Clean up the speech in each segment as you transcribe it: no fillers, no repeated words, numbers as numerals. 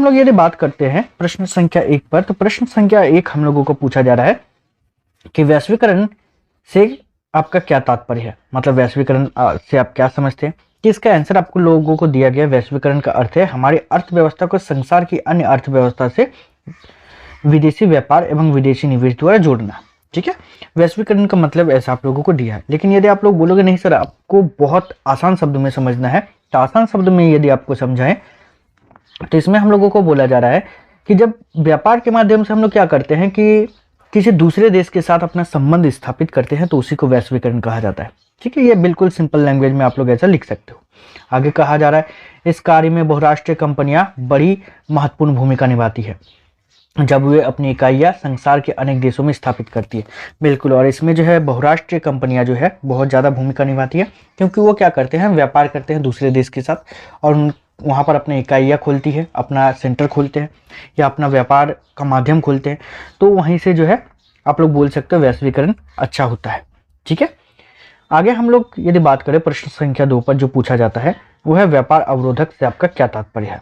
हम लोग यदि बात करते हैं प्रश्न संख्या 1 पर, तो प्रश्न संख्या 1 हम लोगों को पूछा जा रहा है कि वैश्वीकरण से आपका क्या तात्पर्य है, मतलब वैश्वीकरण से आप क्या समझते हैं। कि इसका आंसर आपको लोगों को दिया गया। वैश्वीकरण का अर्थ है हमारी अर्थव्यवस्था को संसार की अन्य अर्थव्यवस्था से विदेशी व्यापार एवं विदेशी निवेश द्वारा जोड़ना। ठीक है, वैश्वीकरण का मतलब ऐसा आप लोगों को दिया है। लेकिन यदि आप लोग बोलोगे नहीं सर आपको बहुत आसान शब्द में समझना है, तो आसान शब्द में यदि आपको समझाएं तो इसमें हम लोगों को बोला जा रहा है कि जब व्यापार के माध्यम से हम लोग क्या करते हैं कि किसी दूसरे देश के साथ अपना संबंध स्थापित करते हैं, तो उसी को वैश्वीकरण कहा जाता है। ठीक है, ये बिल्कुल सिंपल लैंग्वेज में आप लोग ऐसा लिख सकते हो। आगे कहा जा रहा है इस कार्य में बहुराष्ट्रीय कंपनियां बड़ी महत्वपूर्ण भूमिका निभाती है जब वे अपनी इकाइयां संसार के अनेक देशों में स्थापित करती है। बिल्कुल, और इसमें जो है बहुराष्ट्रीय कंपनियां जो है बहुत ज़्यादा भूमिका निभाती है, क्योंकि वो क्या करते हैं, व्यापार करते हैं दूसरे देश के साथ और वहाँ पर अपनी इकाइयाँ खोलती है, अपना सेंटर खोलते हैं या अपना व्यापार का माध्यम खोलते हैं, तो वहीं से जो है आप लोग बोल सकते हो वैश्वीकरण अच्छा होता है। ठीक है, आगे हम लोग यदि बात करें प्रश्न संख्या 2 पर जो पूछा जाता है वो है व्यापार अवरोधक से आपका क्या तात्पर्य है।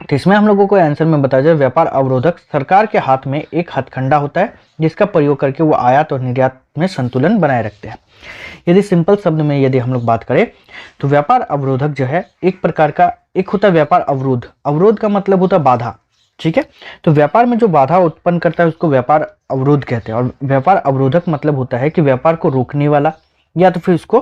तो इसमें हम लोगों को आंसर में बताया जाए व्यापार अवरोधक सरकार के हाथ में एक हथकंडा होता है जिसका प्रयोग करके वो आयात और निर्यात में संतुलन बनाए रखते हैं। यदि सिंपल शब्द में यदि हम लोग बात करें तो व्यापार अवरोधक जो है एक प्रकार का एक होता है व्यापार अवरोध। अवरोध का मतलब होता है बाधा। ठीक है, तो व्यापार में जो बाधा उत्पन्न करता है उसको व्यापार अवरोध कहते हैं। और व्यापार अवरोधक मतलब होता है कि व्यापार को रोकने वाला या तो फिर उसको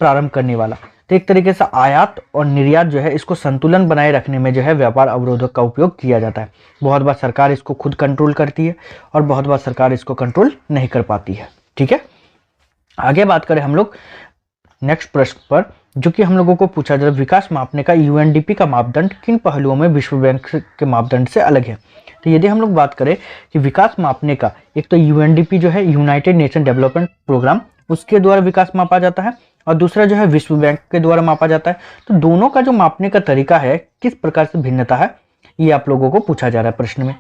प्रारंभ करने वाला। तो एक तरीके से आयात और निर्यात जो है इसको संतुलन बनाए रखने में जो है व्यापार अवरोधक का उपयोग किया जाता है। बहुत बार सरकार इसको खुद कंट्रोल करती है और बहुत बार सरकार इसको कंट्रोल नहीं कर पाती है। ठीक है, आगे बात करें हम लोग नेक्स्ट प्रश्न पर, जो कि हम लोगों को पूछा जाए विकास मापने का यूएनडीपी का मापदंड किन पहलुओं में विश्व बैंक के मापदंड से अलग है। तो यदि हम लोग बात करें कि विकास मापने का, एक तो यूएनडीपी जो है यूनाइटेड नेशन डेवलपमेंट प्रोग्राम, उसके द्वारा विकास मापा जाता है और दूसरा जो है विश्व बैंक के द्वारा मापा जाता है। तो दोनों का जो मापने का तरीका है किस प्रकार से भिन्नता है, ये आप लोगों को पूछा जा रहा है प्रश्न में।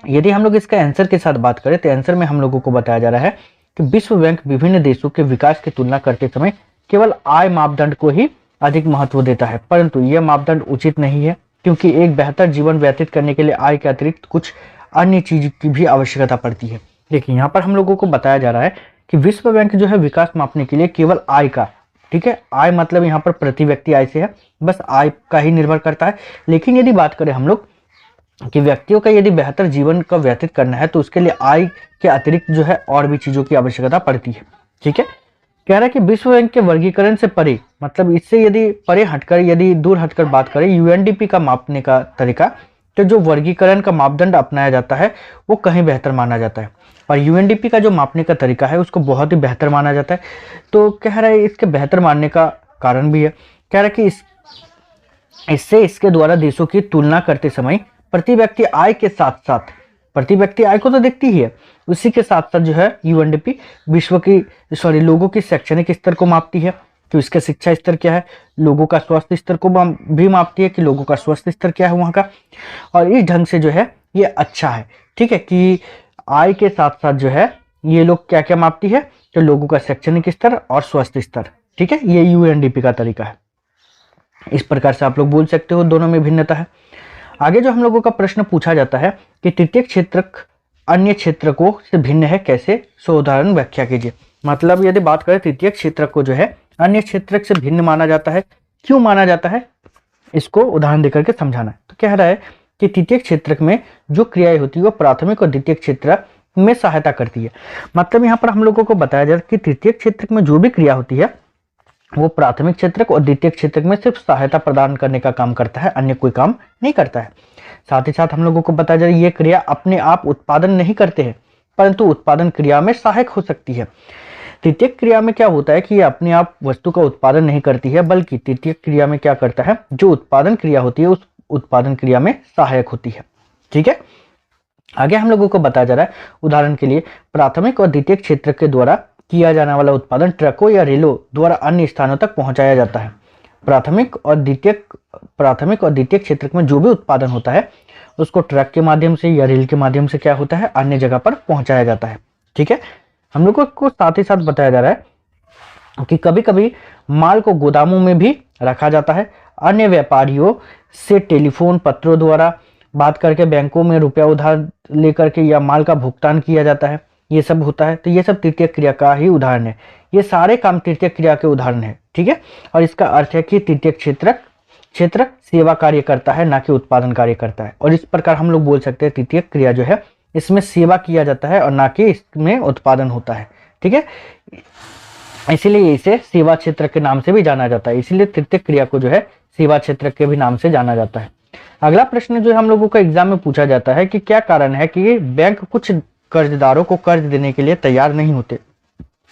यदि हम लोग इसका आंसर के साथ बात करें तो आंसर में हम लोगों को बताया जा रहा है कि विश्व बैंक विभिन्न देशों के विकास की तुलना करते समय केवल आय मापदंड को ही अधिक महत्व देता है, परंतु यह मापदंड उचित नहीं है क्योंकि एक बेहतर जीवन व्यतीत करने के लिए आय के अतिरिक्त कुछ अन्य चीज की भी आवश्यकता पड़ती है। देखिए यहाँ पर हम लोगों को बताया जा रहा है कि विश्व बैंक जो है विकास मापने के लिए केवल आय का, ठीक है, आय मतलब यहाँ पर प्रति व्यक्ति आय से है, बस आय का ही निर्भर करता है। लेकिन यदि बात करें हम लोग कि व्यक्तियों का यदि बेहतर जीवन का व्यतीत करना है तो उसके लिए आय के अतिरिक्त जो है और भी चीजों की आवश्यकता पड़ती है। ठीक है, कह रहा है कि विश्व बैंक के वर्गीकरण से परे, मतलब इससे यदि परे हटकर यदि दूर हटकर बात करें यूएनडीपी का मापने का तरीका, तो जो वर्गीकरण का मापदंड अपनाया जाता है वो कहीं बेहतर माना जाता है और यूएनडीपी का जो मापने का तरीका है उसको बहुत ही बेहतर माना जाता है। तो कह रहा है इसके बेहतर मानने का कारण भी है, कह रहा है कि इससे इसके द्वारा देशों की तुलना करते समय प्रति व्यक्ति आय के साथ साथ, प्रति व्यक्ति आय को तो देखती ही है, उसी के साथ साथ जो है यूएनडीपी लोगों की शैक्षणिक स्तर को मापती है कि इसका शिक्षा स्तर क्या है, लोगों का स्वास्थ्य स्तर को भी मापती है कि लोगों का स्वास्थ्य स्तर क्या है वहाँ का, और इस ढंग से जो है ये अच्छा है। ठीक है, कि आय के साथ साथ जो है ये लोग क्या क्या मापती है, तो लोगों का शैक्षणिक स्तर और स्वास्थ्य स्तर। ठीक है, ये यूएनडीपी का तरीका है। इस प्रकार से आप लोग बोल सकते हो दोनों में भिन्नता है। आगे जो हम लोगों का प्रश्न पूछा जाता है कि तृतीय क्षेत्रक अन्य क्षेत्रकों से भिन्न है कैसे, सो उदाहरण व्याख्या कीजिए। मतलब यदि बात करें तृतीय क्षेत्रक को जो है अन्य क्षेत्रक से भिन्न माना जाता है, क्यों माना जाता है, इसको उदाहरण देकर के समझाना है। तो कह रहा है कि तृतीय क्षेत्रक में जो क्रियाएं होती है वो प्राथमिक और द्वितीय क्षेत्रक में सहायता करती है। मतलब यहाँ पर हम लोगों को बताया जाए कि तृतीय क्षेत्रक में जो भी क्रिया होती है वो प्राथमिक क्षेत्रक और द्वितीय क्षेत्रक में सिर्फ सहायता प्रदान करने का काम करता है, अन्य कोई काम नहीं करता है। साथ ही साथ हम लोगों को बताया जाए ये क्रिया अपने आप उत्पादन नहीं करते हैं, परंतु उत्पादन क्रिया में सहायक हो सकती है। तृतीय क्रिया में क्या होता है कि ये अपने आप वस्तु का उत्पादन नहीं करती है, बल्कि तृतीय क्रिया में क्या करता है, जो उत्पादन क्रिया होती है उस उत्पादन क्रिया में सहायक होती है। ठीक है, आगे हम लोगों को बताया जा रहा है उदाहरण के लिए प्राथमिक और द्वितीय क्षेत्र के द्वारा किया जाने वाला उत्पादन ट्रकों या रेलों द्वारा अन्य स्थानों तक पहुंचाया जाता है। प्राथमिक और द्वितीय क्षेत्र में जो भी उत्पादन होता है उसको ट्रक के माध्यम से या रेल के माध्यम से क्या होता है, अन्य जगह पर पहुंचाया जाता है। ठीक है, हम लोगों को साथ ही साथ बताया जा रहा है कि कभी कभी माल को गोदामों में भी रखा जाता है, अन्य व्यापारियों से टेलीफोन पत्रों द्वारा बात करके बैंकों में रुपया उधार लेकर के या माल का भुगतान किया जाता है, ये सब होता है। तो ये सब तृतीय क्रिया का ही उदाहरण है। ये सारे काम तृतीय क्रिया के उदाहरण है, ठीक है। और इसका अर्थ है कि तृतीय क्षेत्र सेवा कार्य करता है, ना कि उत्पादन कार्य करता है। और इस प्रकार हम लोग बोल सकते हैं तृतीय क्रिया जो है इसमें सेवा किया जाता है और ना कि इसमें उत्पादन होता है, ठीक है। इसीलिए इसे सेवा क्षेत्र के नाम से भी जाना जाता है। इसीलिए तृतीय क्रिया को जो है सेवा क्षेत्र के भी नाम से जाना जाता है। अगला प्रश्न जो हम लोगों को एग्जाम में पूछा जाता है कि क्या कारण है कि बैंक कुछ कर्जदारों को कर्ज देने के लिए तैयार नहीं होते,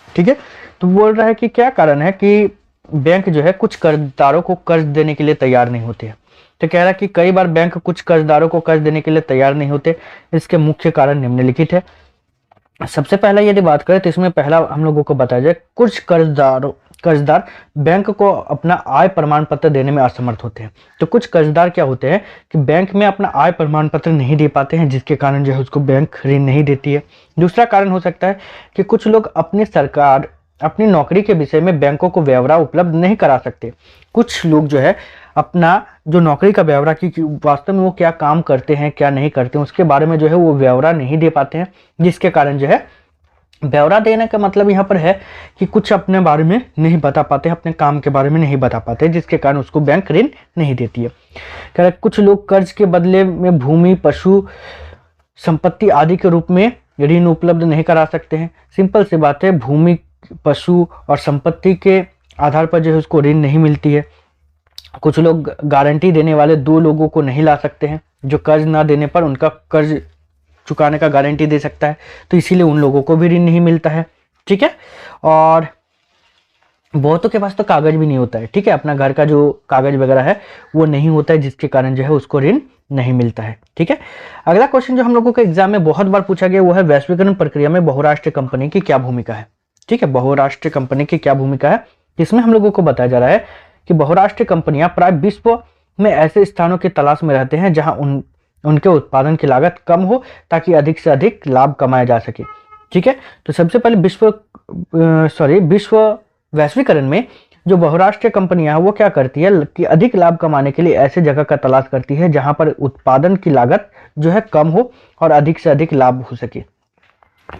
ठीक है। तो बोल रहा है कि क्या कारण है कि बैंक जो है कुछ कर्जदारों को कर्ज देने के लिए तैयार नहीं होते हैं। तो कह रहा है कि कई बार बैंक कुछ कर्जदारों को कर्ज देने के लिए तैयार नहीं होते। इसके मुख्य कारण निम्नलिखित है। सबसे पहला यदि बात करें तो इसमें पहला हम लोगों को बताया जाए, कुछ कर्जदार बैंक को अपना आय प्रमाण पत्र देने में असमर्थ होते हैं। तो कुछ कर्जदार क्या होते हैं कि बैंक में अपना आय प्रमाण पत्र नहीं दे पाते हैं, जिसके कारण जो है उसको बैंक ऋण नहीं देती है। दूसरा कारण हो सकता है कि कुछ लोग अपनी नौकरी के विषय में बैंकों को ब्यौरा उपलब्ध नहीं करा सकते। कुछ लोग जो है अपना जो नौकरी का ब्यौरा की वास्तव में वो क्या काम करते हैं क्या नहीं करते हैं उसके बारे में जो है वो ब्यौरा नहीं दे पाते हैं, जिसके कारण जो है ब्यौरा देने का मतलब यहाँ पर है कि कुछ अपने बारे में नहीं बता पाते, अपने काम के बारे में नहीं बता पाते, जिसके कारण उसको बैंक ऋण नहीं देती है। कह रहे कुछ लोग कर्ज के बदले में भूमि, पशु, संपत्ति आदि के रूप में ऋण उपलब्ध नहीं करा सकते हैं। सिंपल सी बात है, भूमि, पशु और संपत्ति के आधार पर जो है उसको ऋण नहीं मिलती है। कुछ लोग गारंटी देने वाले दो लोगों को नहीं ला सकते हैं जो कर्ज ना देने पर उनका कर्ज चुकाने का गारंटी दे सकता है, तो इसीलिए उन लोगों को भी ऋण नहीं मिलता है, ठीक है। और बहुतों के पास तो कागज भी नहीं होता है, ठीक है, अपना घर का जो कागज वगैरह है वो नहीं होता है, जिसके कारण जो है उसको ऋण नहीं मिलता है, ठीक है। अगला क्वेश्चन जो हम लोगों के एग्जाम में बहुत बार पूछा गया वो है वैश्वीकरण प्रक्रिया में बहुराष्ट्रीय कंपनी की क्या भूमिका है, ठीक है। बहुराष्ट्रीय कंपनी की क्या भूमिका है, इसमें हम लोगों को बताया जा रहा है कि बहुराष्ट्रीय कंपनियां प्राय विश्व में ऐसे स्थानों की तलाश में रहते हैं जहां उनके उत्पादन की लागत कम हो ताकि अधिक से अधिक लाभ कमाया जा सके, ठीक है। तो सबसे पहले विश्व वैश्वीकरण में जो बहुराष्ट्रीय कंपनियां हैं वो क्या करती है कि अधिक लाभ कमाने के लिए ऐसे जगह का तलाश करती है जहां पर उत्पादन की लागत जो है कम हो और अधिक से अधिक लाभ हो सके,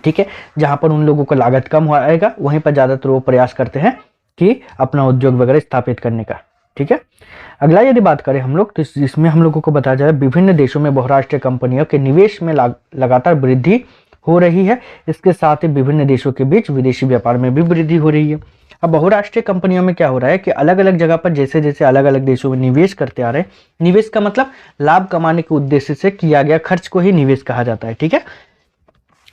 ठीक है। जहां पर उन लोगों को लागत कम हो आएगा वहीं पर ज्यादातर वो प्रयास करते हैं कि अपना उद्योग वगैरह स्थापित करने का, ठीक है। अगला यदि बात करें हम लोग तो इसमें हम लोगों को बताया जाए विभिन्न देशों में बहुराष्ट्रीय कंपनियों के निवेश में लगातार वृद्धि हो रही है। इसके साथ ही विभिन्न देशों के बीच विदेशी व्यापार में भी वृद्धि हो रही है। अब बहुराष्ट्रीय कंपनियों में क्या हो रहा है कि अलग अलग जगह पर जैसे जैसे अलग अलग देशों में निवेश करते आ रहे हैं, निवेश का मतलब लाभ कमाने के उद्देश्य से किया गया खर्च को ही निवेश कहा जाता है, ठीक है।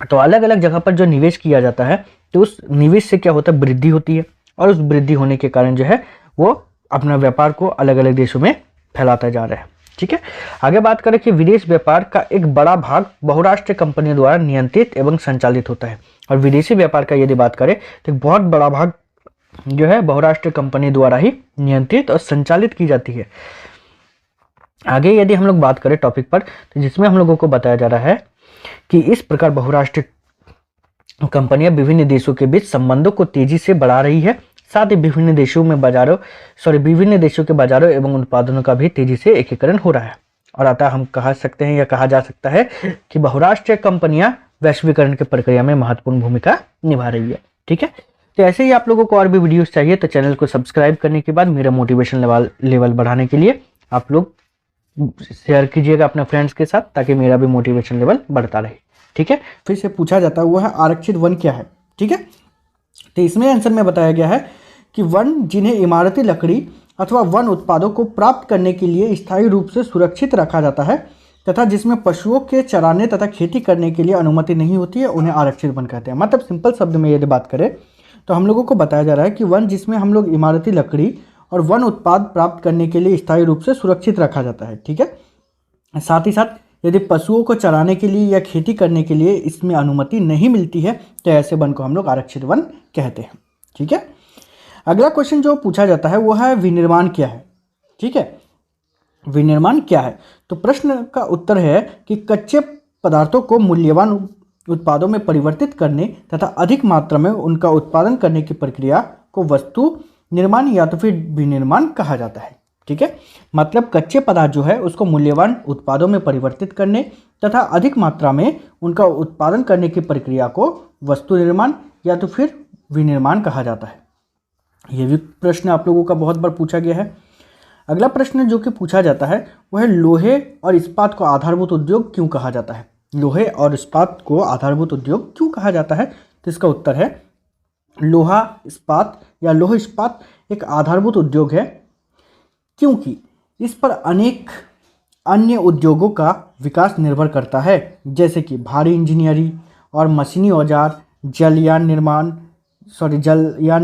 तो अलग अलग जगह पर जो निवेश किया जाता है तो उस निवेश से क्या होता है, वृद्धि होती है और उस वृद्धि होने के कारण जो है वो अपना व्यापार को अलग अलग देशों में फैलाता जा रहा है, ठीक है। आगे बात करें कि विदेश व्यापार का एक बड़ा भाग बहुराष्ट्रीय कंपनियों द्वारा नियंत्रित एवं संचालित होता है। और विदेशी व्यापार का यदि बात करें तो एक बहुत बड़ा भाग जो है बहुराष्ट्रीय कंपनी द्वारा ही नियंत्रित और संचालित की जाती है। आगे यदि हम लोग बात करें टॉपिक पर तो जिसमें हम लोगों को बताया जा रहा है कि इस प्रकार बहुराष्ट्रीय कंपनियां विभिन्न देशों के बीच संबंधों को तेजी से बढ़ा रही है, साथ ही विभिन्न देशों के बाजारों एवं उत्पादनों का भी तेजी से एकीकरण हो रहा है। और अतः हम कह सकते हैं या कहा जा सकता है कि बहुराष्ट्रीय कंपनियां वैश्वीकरण की प्रक्रिया में महत्वपूर्ण भूमिका निभा रही है, ठीक है। तो ऐसे ही आप लोगों को और भी वीडियोस चाहिए तो चैनल को सब्सक्राइब करने के बाद मेरा मोटिवेशन लेवल बढ़ाने के लिए आप लोग शेयर कीजिएगा अपने फ्रेंड्स के साथ ताकि मेरा भी मोटिवेशन लेवल बढ़ता रहे, ठीक है। फिर से पूछा जाता है वो है आरक्षित वन क्या है, ठीक है। तो इसमें आंसर में बताया गया है कि वन जिन्हें इमारती लकड़ी अथवा वन उत्पादों को प्राप्त करने के लिए स्थायी रूप से सुरक्षित रखा जाता है तथा जिसमें पशुओं के चराने तथा खेती करने के लिए अनुमति नहीं होती है उन्हें आरक्षित वन कहते हैं। मतलब सिंपल शब्द में यदि बात करें तो हम लोगों को बताया जा रहा है कि वन जिसमें हम लोग इमारती लकड़ी और वन उत्पाद प्राप्त करने के लिए स्थायी रूप से सुरक्षित रखा जाता है, ठीक है। साथ ही साथ यदि पशुओं को चराने के लिए या खेती करने के लिए इसमें अनुमति नहीं मिलती है तो ऐसे वन को हम लोग आरक्षित वन कहते हैं, ठीक है। अगला क्वेश्चन जो पूछा जाता है वो है विनिर्माण क्या है, ठीक है। विनिर्माण क्या है, तो प्रश्न का उत्तर है कि कच्चे पदार्थों को मूल्यवान उत्पादों में परिवर्तित करने तथा अधिक मात्रा में उनका उत्पादन करने की प्रक्रिया को वस्तु निर्माण या तो फिर विनिर्माण कहा जाता है, ठीक है, मतलब कच्चे पदार्थ जो है उसको मूल्यवान उत्पादों में परिवर्तित करने तथा अधिक मात्रा में उनका उत्पादन करने की प्रक्रिया को वस्तु निर्माण या तो फिर विनिर्माण कहा जाता है। यह भी प्रश्न आप लोगों का बहुत बार पूछा गया है। अगला प्रश्न जो कि पूछा जाता है वह है लोहे और इस्पात को आधारभूत उद्योग क्यों कहा जाता है। लोहे और इस्पात को आधारभूत उद्योग क्यों कहा जाता है, तो इसका उत्तर है लोहा इस्पात या लौह इस्पात एक आधारभूत उद्योग है क्योंकि इस पर अनेक अन्य उद्योगों का विकास निर्भर करता है, जैसे कि भारी इंजीनियरिंग और मशीनी औजार, जलयान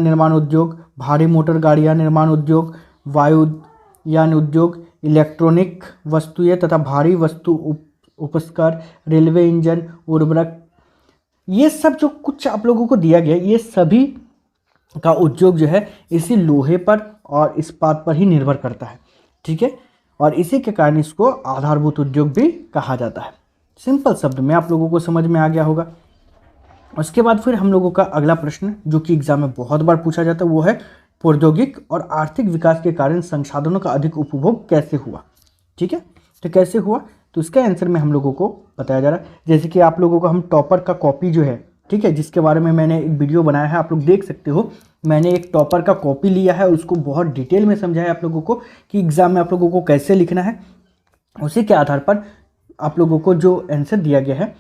निर्माण उद्योग, भारी मोटर गाड़ियां निर्माण उद्योग, वायुयान उद्योग, इलेक्ट्रॉनिक वस्तुएं तथा भारी वस्तु उपस्कर, रेलवे इंजन, उर्वरक, ये सब जो कुछ आप लोगों को दिया गया ये सभी का उद्योग जो है इसी लोहे पर और इस्पात पर ही निर्भर करता है। ठीक है, और इसी के कारण इसको आधारभूत उद्योग भी कहा जाता है। सिंपल शब्द में आप लोगों को समझ में आ गया होगा। उसके बाद फिर हम लोगों का अगला प्रश्न जो कि एग्जाम में बहुत बार पूछा जाता है वो है प्रौद्योगिक और आर्थिक विकास के कारण संसाधनों का अधिक उपभोग कैसे हुआ। ठीक है, तो कैसे हुआ, तो इसका आंसर में हम लोगों को बताया जा रहा है। जैसे कि आप लोगों को हम टॉपर का कॉपी जो है, ठीक है, जिसके बारे में मैंने एक वीडियो बनाया है, आप लोग देख सकते हो। मैंने एक टॉपर का कॉपी लिया है, उसको बहुत डिटेल में समझाया आप लोगों को कि एग्जाम में आप लोगों को कैसे लिखना है। उसी के आधार पर आप लोगों को जो आंसर दिया गया है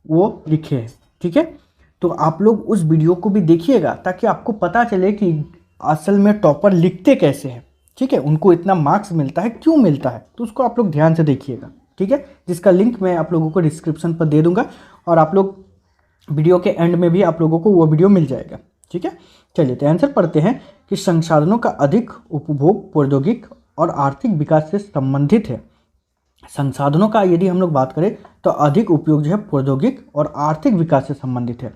वो लिखे हैं। ठीक है, तो आप लोग उस वीडियो को भी देखिएगा ताकि आपको पता चले कि असल में टॉपर लिखते कैसे हैं। ठीक है, उनको इतना मार्क्स मिलता है, क्यों मिलता है, तो उसको आप लोग ध्यान से देखिएगा। ठीक है, जिसका लिंक मैं आप लोगों को डिस्क्रिप्शन पर दे दूंगा और आप लोग वीडियो के एंड में भी आप लोगों को वो वीडियो मिल जाएगा। ठीक है, चलिए तो आंसर पढ़ते हैं कि संसाधनों का अधिक उपभोग प्रौद्योगिक और आर्थिक विकास से संबंधित है। संसाधनों का यदि हम लोग बात करें तो अधिक उपयोग जो है प्रौद्योगिक और आर्थिक विकास से संबंधित है।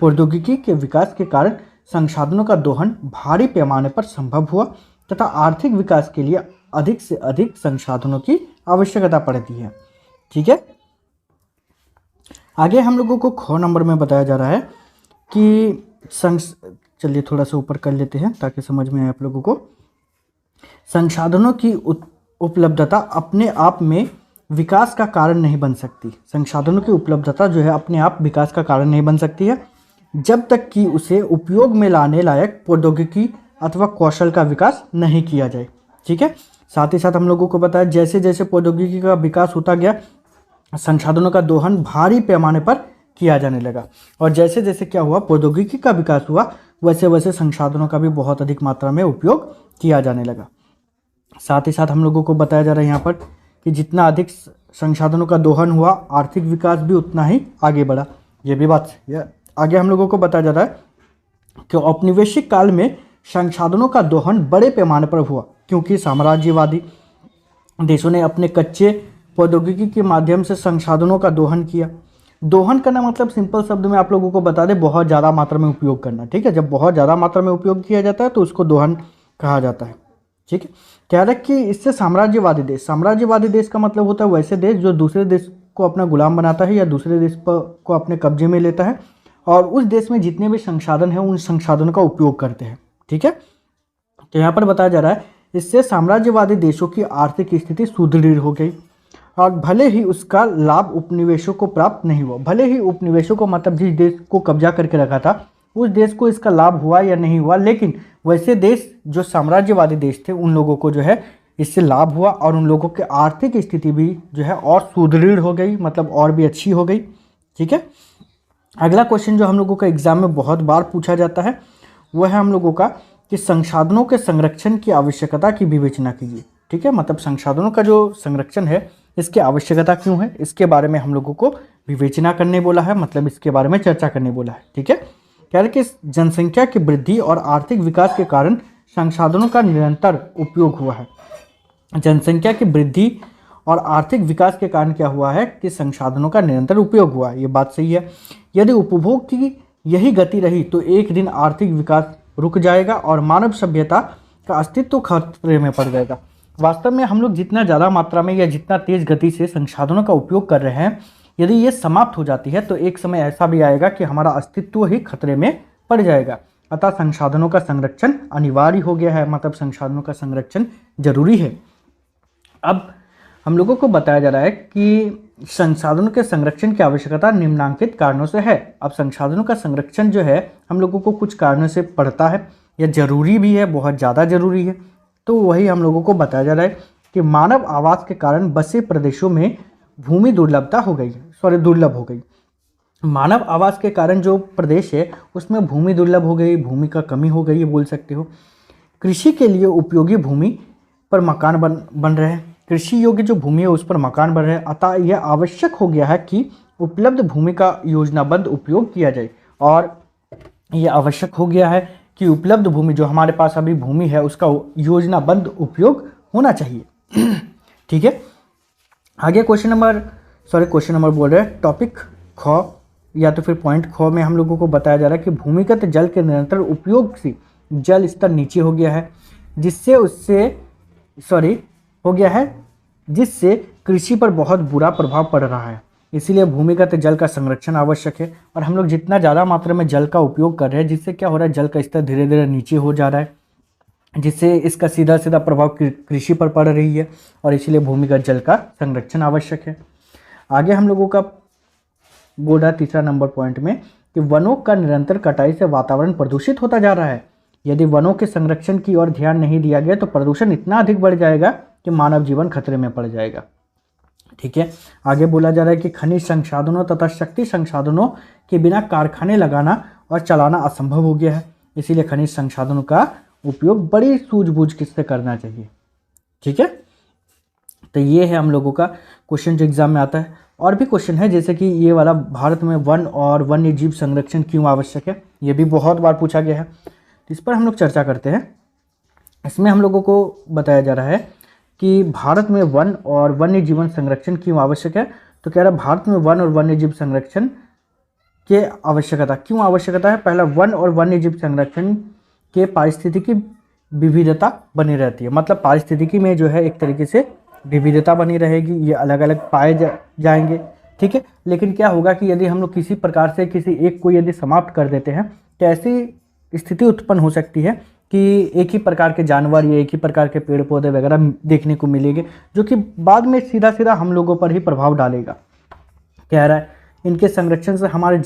प्रौद्योगिकी के विकास के कारण संसाधनों का दोहन भारी पैमाने पर संभव हुआ तथा आर्थिक विकास के लिए अधिक से अधिक संसाधनों की आवश्यकता पड़ती है। ठीक है, आगे हम लोगों को ख नंबर में बताया जा रहा है कि चलिए थोड़ा सा ऊपर कर लेते हैं ताकि समझ में आए आप लोगों को। संसाधनों की उपलब्धता अपने आप में विकास का कारण नहीं बन सकती। संसाधनों की उपलब्धता जो है अपने आप विकास का कारण नहीं बन सकती है जब तक कि उसे उपयोग में लाने लायक प्रौद्योगिकी अथवा कौशल का विकास नहीं किया जाए। ठीक है, साथ ही साथ हम लोगों को बताया जैसे जैसे प्रौद्योगिकी का विकास होता गया संसाधनों का दोहन भारी पैमाने पर किया जाने लगा और जैसे जैसे क्या हुआ प्रौद्योगिकी का विकास हुआ वैसे वैसे संसाधनों का भी बहुत अधिक मात्रा में उपयोग किया जाने लगा। साथ ही साथ हम लोगों को बताया जा रहा है यहाँ पर कि जितना अधिक संसाधनों का दोहन हुआ आर्थिक विकास भी उतना ही आगे बढ़ा। ये भी बात आगे हम लोगों को बताया जा रहा है कि औपनिवेशिक काल में संसाधनों का दोहन बड़े पैमाने पर हुआ क्योंकि साम्राज्यवादी देशों ने अपने कच्चे प्रौद्योगिकी के माध्यम से संसाधनों का दोहन किया। दोहन करना मतलब सिंपल शब्द में आप लोगों को बता दें बहुत ज़्यादा मात्रा में उपयोग करना। ठीक है, जब बहुत ज़्यादा मात्रा में उपयोग किया जाता है तो उसको दोहन कहा जाता है। ठीक है, कह रहे कि इससे साम्राज्यवादी देश का मतलब होता है वैसे देश जो दूसरे देश को अपना गुलाम बनाता है या दूसरे देश को अपने कब्जे में लेता है और उस देश में जितने भी संसाधन हैं उन संसाधनों का उपयोग करते हैं। ठीक है, तो यहाँ पर बताया जा रहा है इससे साम्राज्यवादी देशों की आर्थिक स्थिति सुदृढ़ हो गई और भले ही उसका लाभ उपनिवेशों को प्राप्त नहीं हुआ। भले ही उपनिवेशों को मतलब जिस देश को कब्जा करके रखा था उस देश को इसका लाभ हुआ या नहीं हुआ, लेकिन वैसे देश जो साम्राज्यवादी देश थे उन लोगों को जो है इससे लाभ हुआ और उन लोगों की आर्थिक स्थिति भी जो है और सुदृढ़ हो गई, मतलब और भी अच्छी हो गई। ठीक है, अगला क्वेश्चन जो हम लोगों का एग्जाम में बहुत बार पूछा जाता है वह है हम लोगों का कि संसाधनों के संरक्षण की आवश्यकता की विवेचना कीजिए। ठीक है, मतलब संसाधनों का जो संरक्षण है इसकी आवश्यकता क्यों है इसके बारे में हम लोगों को विवेचना करने बोला है, मतलब इसके बारे में चर्चा करने बोला है। ठीक है, कह रहे कि जनसंख्या की वृद्धि और आर्थिक विकास के कारण संसाधनों का निरंतर उपयोग हुआ है। जनसंख्या की वृद्धि और आर्थिक विकास के कारण क्या हुआ है कि संसाधनों का निरंतर उपयोग हुआ। ये बात सही है। यदि उपभोग की यही गति रही तो एक दिन आर्थिक विकास रुक जाएगा और मानव सभ्यता का अस्तित्व खतरे में पड़ जाएगा। वास्तव में हम लोग जितना ज़्यादा मात्रा में या जितना तेज़ गति से संसाधनों का उपयोग कर रहे हैं यदि ये समाप्त हो जाती है तो एक समय ऐसा भी आएगा कि हमारा अस्तित्व ही खतरे में पड़ जाएगा। अतः संसाधनों का संरक्षण अनिवार्य हो गया है, मतलब संसाधनों का संरक्षण जरूरी है। अब हम लोगों को बताया जा रहा है कि संसाधनों के संरक्षण की आवश्यकता निम्नलिखित कारणों से है। अब संसाधनों का संरक्षण जो है हम लोगों को कुछ कारणों से पड़ता है या जरूरी भी है, बहुत ज़्यादा जरूरी है। तो वही हम लोगों को बताया जा रहा है कि मानव आवास के कारण बसे प्रदेशों में भूमि दुर्लभ हो गई। मानव आवास के कारण जो प्रदेश है उसमें भूमि दुर्लभ हो गई, भूमि का कमी हो गई, ये बोल सकते हो। कृषि के लिए उपयोगी भूमि पर मकान बन रहे हैं, कृषि योग्य जो भूमि है उस पर मकान बन रहे हैं। अतः यह आवश्यक हो गया है कि उपलब्ध भूमि का योजनाबद्ध उपयोग किया जाए, और यह आवश्यक हो गया है कि उपलब्ध भूमि, जो हमारे पास अभी भूमि है, उसका योजनाबद्ध उपयोग होना चाहिए। ठीक है, आगे क्वेश्चन नंबर बोल रहे हैं टॉपिक ख या तो फिर पॉइंट ख में हम लोगों को बताया जा रहा है कि भूमिगत जल के निरंतर उपयोग से जल स्तर नीचे हो गया है, जिससे कृषि पर बहुत बुरा प्रभाव पड़ रहा है। इसीलिए भूमिगत जल का संरक्षण आवश्यक है। और हम लोग जितना ज़्यादा मात्रा में जल का उपयोग कर रहे हैं, जिससे क्या हो रहा है, जल का स्तर धीरे धीरे नीचे हो जा रहा है, जिससे इसका सीधा सीधा प्रभाव कृषि पर पड़ रही है, और इसीलिए भूमिगत जल का संरक्षण आवश्यक है। आगे हम लोगों का बोल रहा है तीसरा नंबर पॉइंट में कि वनों का निरंतर कटाई से वातावरण प्रदूषित होता जा रहा है। यदि वनों के संरक्षण की ओर ध्यान नहीं दिया गया तो प्रदूषण इतना अधिक बढ़ जाएगा कि मानव जीवन खतरे में पड़ जाएगा। ठीक है, आगे बोला जा रहा है कि खनिज संसाधनों तथा शक्ति संसाधनों के बिना कारखाने लगाना और चलाना असंभव हो गया है। इसीलिए खनिज संसाधनों का उपयोग बड़ी सूझबूझ से करना चाहिए। ठीक है, तो ये है हम लोगों का क्वेश्चन जो एग्जाम में आता है। और भी क्वेश्चन है, जैसे कि ये वाला, भारत में वन और वन्य जीव संरक्षण क्यों आवश्यक है, ये भी बहुत बार पूछा गया है, तो इस पर हम लोग चर्चा करते हैं। इसमें हम लोगों को बताया जा रहा है कि भारत में वन और वन्य जीवन संरक्षण क्यों आवश्यक है। तो कह रहा है भारत में वन और वन्य जीव संरक्षण के आवश्यकता क्यों आवश्यकता है। पहला, वन और वन्य जीव संरक्षण के पारिस्थितिकी विविधता बनी रहती है, मतलब पारिस्थितिकी में जो है एक तरीके से विविधता बनी रहेगी, ये अलग अलग पाए जाएंगे। ठीक है, लेकिन क्या होगा कि यदि हम लोग किसी प्रकार से किसी एक को यदि समाप्त कर देते हैं तो ऐसी स्थिति उत्पन्न हो सकती है कि एक ही प्रकार के जानवर या एक ही प्रकार के पेड़ पौधे वगैरह देखने को मिलेंगे, जो कि बाद में सीधा सीधा हम लोगों पर ही प्रभाव डालेगा। कह रहा है इनके संरक्षण से हमारे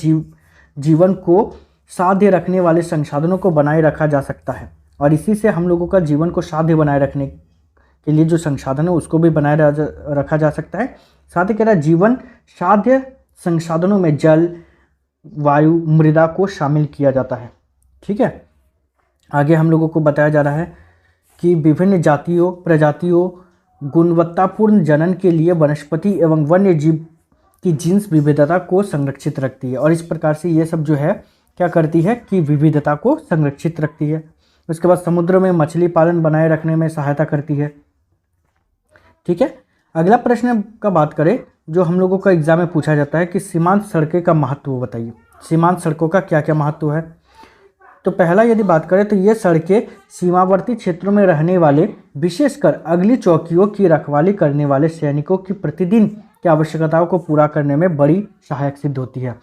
जीवन को साध्य रखने वाले संसाधनों को बनाए रखा जा सकता है, और इसी से हम लोगों का जीवन को साध्य बनाए रखने के लिए जो संसाधन है उसको भी बनाए रखा जा सकता है। साथ ही कह रहा है जीवन साध्य संसाधनों में जल, वायु, मृदा को शामिल किया जाता है। ठीक है, आगे हम लोगों को बताया जा रहा है कि विभिन्न जातियों प्रजातियों गुणवत्तापूर्ण जनन के लिए वनस्पति एवं वन्य जीव की जीन्स विविधता को संरक्षित रखती है, और इस प्रकार से ये सब जो है क्या करती है कि विविधता को संरक्षित रखती है। उसके बाद समुद्र में मछली पालन बनाए रखने में सहायता करती है। ठीक है, अगला प्रश्न का बात करें जो हम लोगों का एग्जाम में पूछा जाता है कि सीमांत सड़कें का महत्व बताइए। सीमांत सड़कों का क्या क्या महत्व है। तो पहला यदि बात करें तो ये सड़कें सीमावर्ती क्षेत्रों में रहने वाले, विशेषकर अगली चौकियों की रखवाली करने वाले सैनिकों की प्रतिदिन की आवश्यकताओं को पूरा करने में बड़ी सहायक सिद्ध होती है।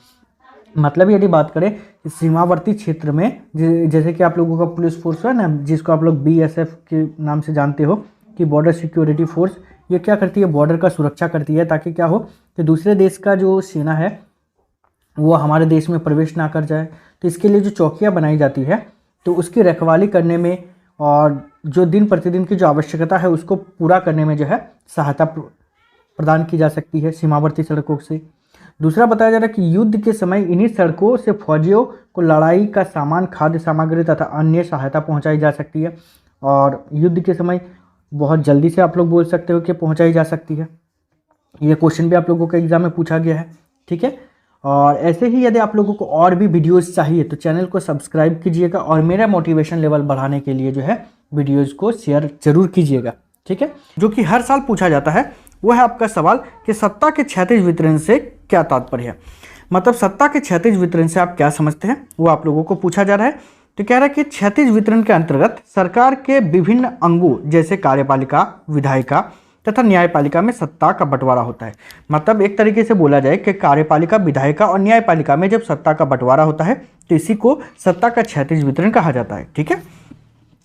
मतलब यदि बात करें सीमावर्ती क्षेत्र में, जैसे कि आप लोगों का पुलिस फोर्स है ना, जिसको आप लोग BSF के नाम से जानते हो, कि बॉर्डर सिक्योरिटी फोर्स, ये क्या करती है, बॉर्डर का सुरक्षा करती है, ताकि क्या हो कि दूसरे देश का जो सेना है वो हमारे देश में प्रवेश ना कर जाए। तो इसके लिए जो चौकियाँ बनाई जाती है तो उसकी रखवाली करने में और जो दिन प्रतिदिन की जो आवश्यकता है उसको पूरा करने में जो है सहायता प्रदान की जा सकती है सीमावर्ती सड़कों से। दूसरा बताया जा रहा है कि युद्ध के समय इन्हीं सड़कों से फौजियों को लड़ाई का सामान, खाद्य सामग्री तथा अन्य सहायता पहुंचाई जा सकती है, और युद्ध के समय बहुत जल्दी से आप लोग बोल सकते हो कि पहुंचाई जा सकती है। ये क्वेश्चन भी आप लोगों के एग्जाम में पूछा गया है। ठीक है, और ऐसे ही यदि आप लोगों को और भी वीडियोस चाहिए तो चैनल को सब्सक्राइब कीजिएगा, और मेरा मोटिवेशन लेवल बढ़ाने के लिए जो है वीडियोज़ को शेयर जरूर कीजिएगा। ठीक है, जो कि हर साल पूछा जाता है वो है आपका सवाल कि सत्ता के क्षैतिज वितरण से क्या तात्पर्य है। मतलब सत्ता के क्षैतिज वितरण से आप क्या समझते हैं, वो आप लोगों को पूछा जा रहा है। तो कह रहा है कि क्षैतिज वितरण के अंतर्गत सरकार के विभिन्न अंगों जैसे कार्यपालिका, विधायिका तथा न्यायपालिका में सत्ता का बंटवारा होता है। मतलब एक तरीके से बोला जाए कि कार्यपालिका, विधायिका और न्यायपालिका में जब सत्ता का बंटवारा होता है तो इसी को सत्ता का क्षैतिज वितरण कहा जाता है। ठीक है,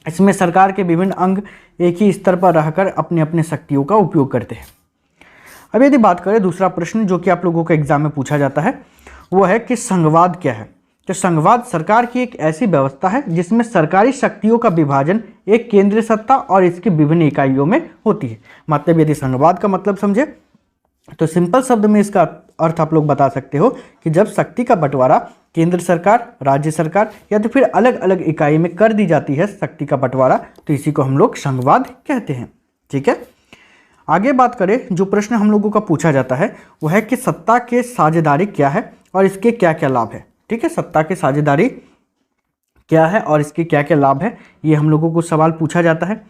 इसमें सरकार के विभिन्न अंग एक ही स्तर पर रहकर अपने अपने शक्तियों का उपयोग करते हैं। अब यदि बात करें दूसरा प्रश्न जो कि आप लोगों को एग्जाम में पूछा जाता है, वो है कि संघवाद क्या है। तो संघवाद सरकार की एक ऐसी व्यवस्था है जिसमें सरकारी शक्तियों का विभाजन एक केंद्रीय सत्ता और इसकी विभिन्न इकाइयों में होती है। मतलब यदि संघवाद का मतलब समझे तो सिंपल शब्द में इसका अर्थ आप लोग बता सकते हो कि जब शक्ति का बंटवारा केंद्र सरकार, राज्य सरकार या तो फिर अलग अलग इकाई में कर दी जाती है शक्ति का बंटवारा, तो इसी को हम लोग संघवाद कहते हैं। ठीक है, आगे बात करें, जो प्रश्न हम लोगों का पूछा जाता है वह है कि सत्ता के साझेदारी क्या है और इसके क्या क्या लाभ है। ठीक है, सत्ता की साझेदारी क्या है और इसके क्या क्या लाभ है, ये हम लोगों को सवाल पूछा जाता है।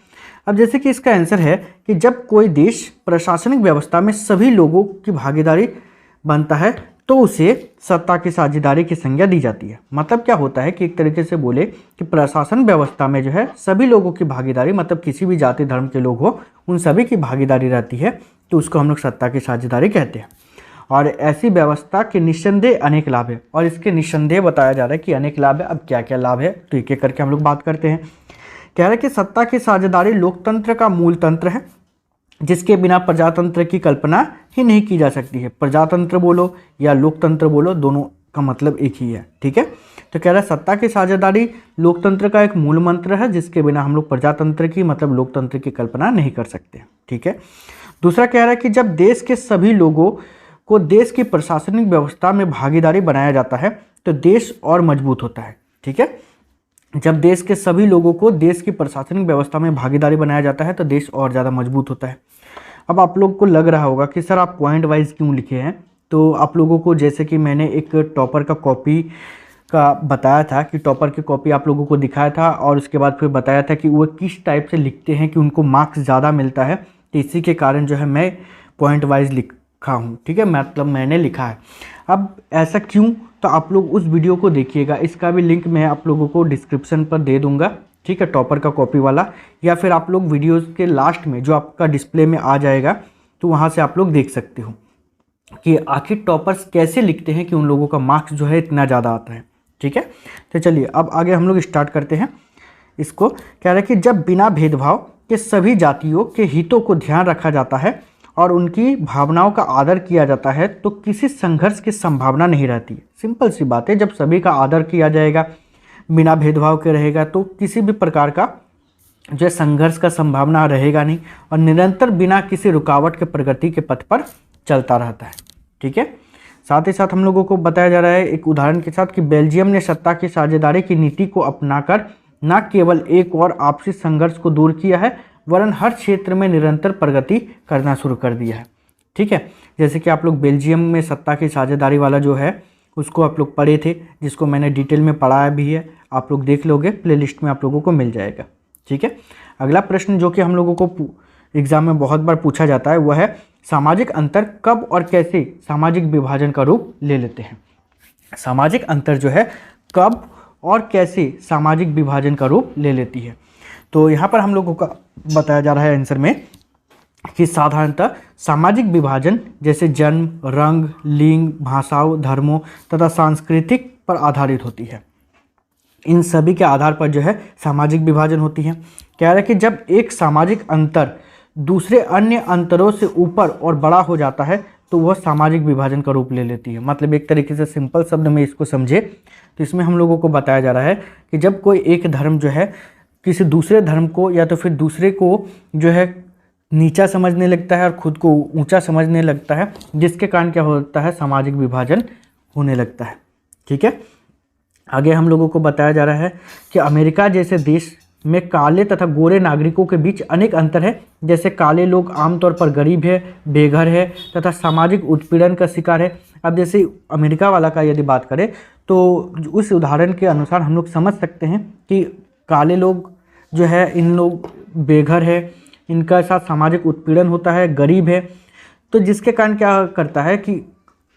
अब जैसे कि इसका आंसर है कि जब कोई देश प्रशासनिक व्यवस्था में सभी लोगों की भागीदारी बनता है तो उसे सत्ता की साझेदारी की संज्ञा दी जाती है। मतलब क्या होता है कि एक तरीके से बोले कि प्रशासन व्यवस्था में जो है सभी लोगों की भागीदारी, मतलब किसी भी जाति धर्म के लोग हो उन सभी की भागीदारी रहती है, तो उसको हम लोग सत्ता की साझेदारी कहते हैं। और ऐसी व्यवस्था के निस्संदेह अनेक लाभ है, और इसके निस्संदेह बताया जा रहा है कि अनेक लाभ है। अब क्या क्या लाभ है तो एक एक करके हम लोग बात करते हैं। कह रहे हैं कि सत्ता की साझेदारी लोकतंत्र का मूल तंत्र है जिसके बिना प्रजातंत्र की कल्पना ही नहीं की जा सकती है। प्रजातंत्र बोलो या लोकतंत्र बोलो, दोनों का मतलब एक ही है। ठीक है, तो कह रहा है सत्ता की साझेदारी लोकतंत्र का एक मूल मंत्र है जिसके बिना हम लोग प्रजातंत्र की मतलब लोकतंत्र की कल्पना नहीं कर सकते। ठीक है, दूसरा कह रहा है कि जब देश के सभी लोगों को देश की प्रशासनिक व्यवस्था में भागीदारी बनाया जाता है तो देश और मजबूत होता है। ठीक है, जब देश के सभी लोगों को देश की प्रशासनिक व्यवस्था में भागीदारी बनाया जाता है तो देश और ज़्यादा मजबूत होता है। अब आप लोग को लग रहा होगा कि सर आप पॉइंट वाइज क्यों लिखे हैं, तो आप लोगों को जैसे कि मैंने एक टॉपर का कॉपी का बताया था कि टॉपर की कॉपी आप लोगों को दिखाया था और उसके बाद फिर बताया था कि वो किस टाइप से लिखते हैं कि उनको मार्क्स ज़्यादा मिलता है, तो इसी के कारण जो है मैं पॉइंट वाइज लिखा हूँ। ठीक है, मतलब मैंने लिखा है। अब ऐसा क्यों, तो आप लोग उस वीडियो को देखिएगा, इसका भी लिंक मैं आप लोगों को डिस्क्रिप्शन पर दे दूंगा। ठीक है, टॉपर का कॉपी वाला, या फिर आप लोग वीडियोस के लास्ट में जो आपका डिस्प्ले में आ जाएगा तो वहाँ से आप लोग देख सकते हो कि आखिर टॉपर्स कैसे लिखते हैं कि उन लोगों का मार्क्स जो है इतना ज़्यादा आता है। ठीक है, तो चलिए अब आगे हम लोग स्टार्ट करते हैं। इसको कह रहे हैं कि जब बिना भेदभाव के सभी जातियों के हितों को ध्यान रखा जाता है और उनकी भावनाओं का आदर किया जाता है तो किसी संघर्ष की संभावना नहीं रहती। सिंपल सी बात है, जब सभी का आदर किया जाएगा, बिना भेदभाव के रहेगा, तो किसी भी प्रकार का जो संघर्ष का संभावना रहेगा नहीं और निरंतर बिना किसी रुकावट के प्रगति के पथ पर चलता रहता है। ठीक है, साथ ही साथ हम लोगों को बताया जा रहा है एक उदाहरण के साथ कि बेल्जियम ने सत्ता की साझेदारी की नीति को अपनाकर न केवल एक और आपसी संघर्ष को दूर किया है वरन हर क्षेत्र में निरंतर प्रगति करना शुरू कर दिया है। ठीक है, जैसे कि आप लोग बेल्जियम में सत्ता की साझेदारी वाला जो है उसको आप लोग पढ़े थे, जिसको मैंने डिटेल में पढ़ाया भी है, आप लोग देख लोगे, प्लेलिस्ट में आप लोगों को मिल जाएगा। ठीक है, अगला प्रश्न जो कि हम लोगों को एग्जाम में बहुत बार पूछा जाता है वह है सामाजिक अंतर कब और कैसे सामाजिक विभाजन का रूप ले लेते हैं। सामाजिक अंतर जो है कब और कैसे सामाजिक विभाजन का रूप ले लेती है। तो यहाँ पर हम लोगों का बताया जा रहा है आंसर में कि साधारणतः सामाजिक विभाजन जैसे जन्म, रंग, लिंग, भाषाओं, धर्मों तथा सांस्कृतिक पर आधारित होती है। इन सभी के आधार पर जो है सामाजिक विभाजन होती है। कह रहा है कि जब एक सामाजिक अंतर दूसरे अन्य अंतरों से ऊपर और बड़ा हो जाता है तो वह सामाजिक विभाजन का रूप ले लेती है। मतलब एक तरीके से सिंपल शब्द में इसको समझे तो इसमें हम लोगों को बताया जा रहा है कि जब कोई एक धर्म जो है किसी दूसरे धर्म को या तो फिर दूसरे को जो है नीचा समझने लगता है और खुद को ऊंचा समझने लगता है, जिसके कारण क्या होता है सामाजिक विभाजन होने लगता है। ठीक है, आगे हम लोगों को बताया जा रहा है कि अमेरिका जैसे देश में काले तथा गोरे नागरिकों के बीच अनेक अंतर है। जैसे काले लोग आमतौर पर गरीब है, बेघर है तथा सामाजिक उत्पीड़न का शिकार है। अब जैसे अमेरिका वाला का यदि बात करें तो उस उदाहरण के अनुसार हम लोग समझ सकते हैं कि काले लोग जो है इन लोग बेघर है, इनका साथ सामाजिक उत्पीड़न होता है, गरीब है, तो जिसके कारण क्या करता है कि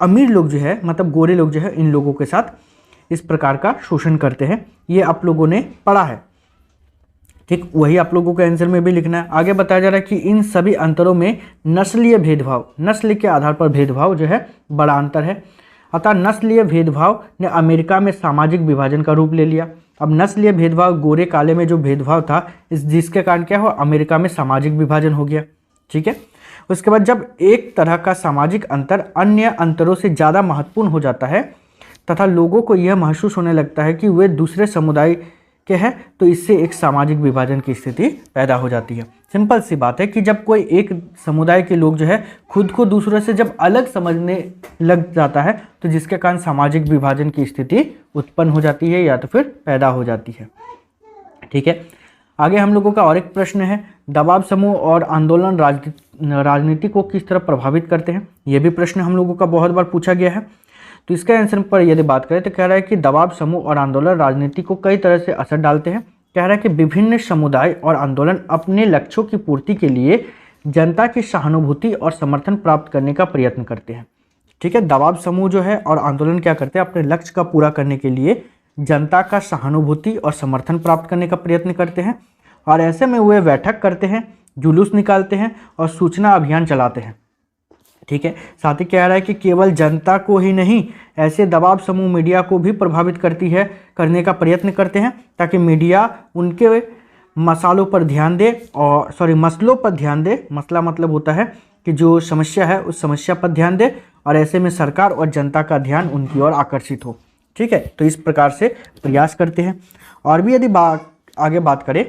अमीर लोग जो है मतलब गोरे लोग जो है इन लोगों के साथ इस प्रकार का शोषण करते हैं। ये आप लोगों ने पढ़ा है। ठीक, वही आप लोगों को आंसर में भी लिखना है। आगे बताया जा रहा है कि इन सभी अंतरों में नस्लीय भेदभाव, नस्ल के आधार पर भेदभाव जो है बड़ा अंतर है। अतः नस्लीय भेदभाव ने अमेरिका में सामाजिक विभाजन का रूप ले लिया। अब नस्लीय भेदभाव, गोरे काले में जो भेदभाव था, जिसके कारण क्या हुआ, अमेरिका में सामाजिक विभाजन हो गया। ठीक है, उसके बाद जब एक तरह का सामाजिक अंतर अन्य अंतरों से ज़्यादा महत्वपूर्ण हो जाता है तथा लोगों को यह महसूस होने लगता है कि वे दूसरे समुदाय के हैं, तो इससे एक सामाजिक विभाजन की स्थिति पैदा हो जाती है। सिंपल सी बात है कि जब कोई एक समुदाय के लोग जो है खुद को दूसरों से जब अलग समझने लग जाता है, तो जिसके कारण सामाजिक विभाजन की स्थिति उत्पन्न हो जाती है या तो फिर पैदा हो जाती है। ठीक है, आगे हम लोगों का और एक प्रश्न है, दबाव समूह और आंदोलन राजनीति को किस तरह प्रभावित करते हैं। यह भी प्रश्न हम लोगों का बहुत बार पूछा गया है। तो इसके आंसर पर यदि बात करें तो कह रहा है कि दबाव समूह और आंदोलन राजनीति को कई तरह से असर डालते हैं। कह रहा है कि विभिन्न समुदाय और आंदोलन अपने लक्ष्यों की पूर्ति के लिए जनता की सहानुभूति और समर्थन प्राप्त करने का प्रयत्न करते हैं। ठीक है, दबाव समूह जो है और आंदोलन क्या करते हैं, अपने लक्ष्य का पूरा करने के लिए जनता का सहानुभूति और समर्थन प्राप्त करने का प्रयत्न करते हैं, और ऐसे में वे बैठक करते हैं, जुलूस निकालते हैं और सूचना अभियान चलाते हैं। ठीक है, साथ ही कह रहा है कि केवल जनता को ही नहीं, ऐसे दबाव समूह मीडिया को भी प्रभावित करने का प्रयत्न करते हैं, ताकि मीडिया उनके मसलों पर ध्यान दे। मसला मतलब होता है कि जो समस्या है उस समस्या पर ध्यान दे, और ऐसे में सरकार और जनता का ध्यान उनकी ओर आकर्षित हो। ठीक है, तो इस प्रकार से प्रयास करते हैं। और भी यदि आगे बात करें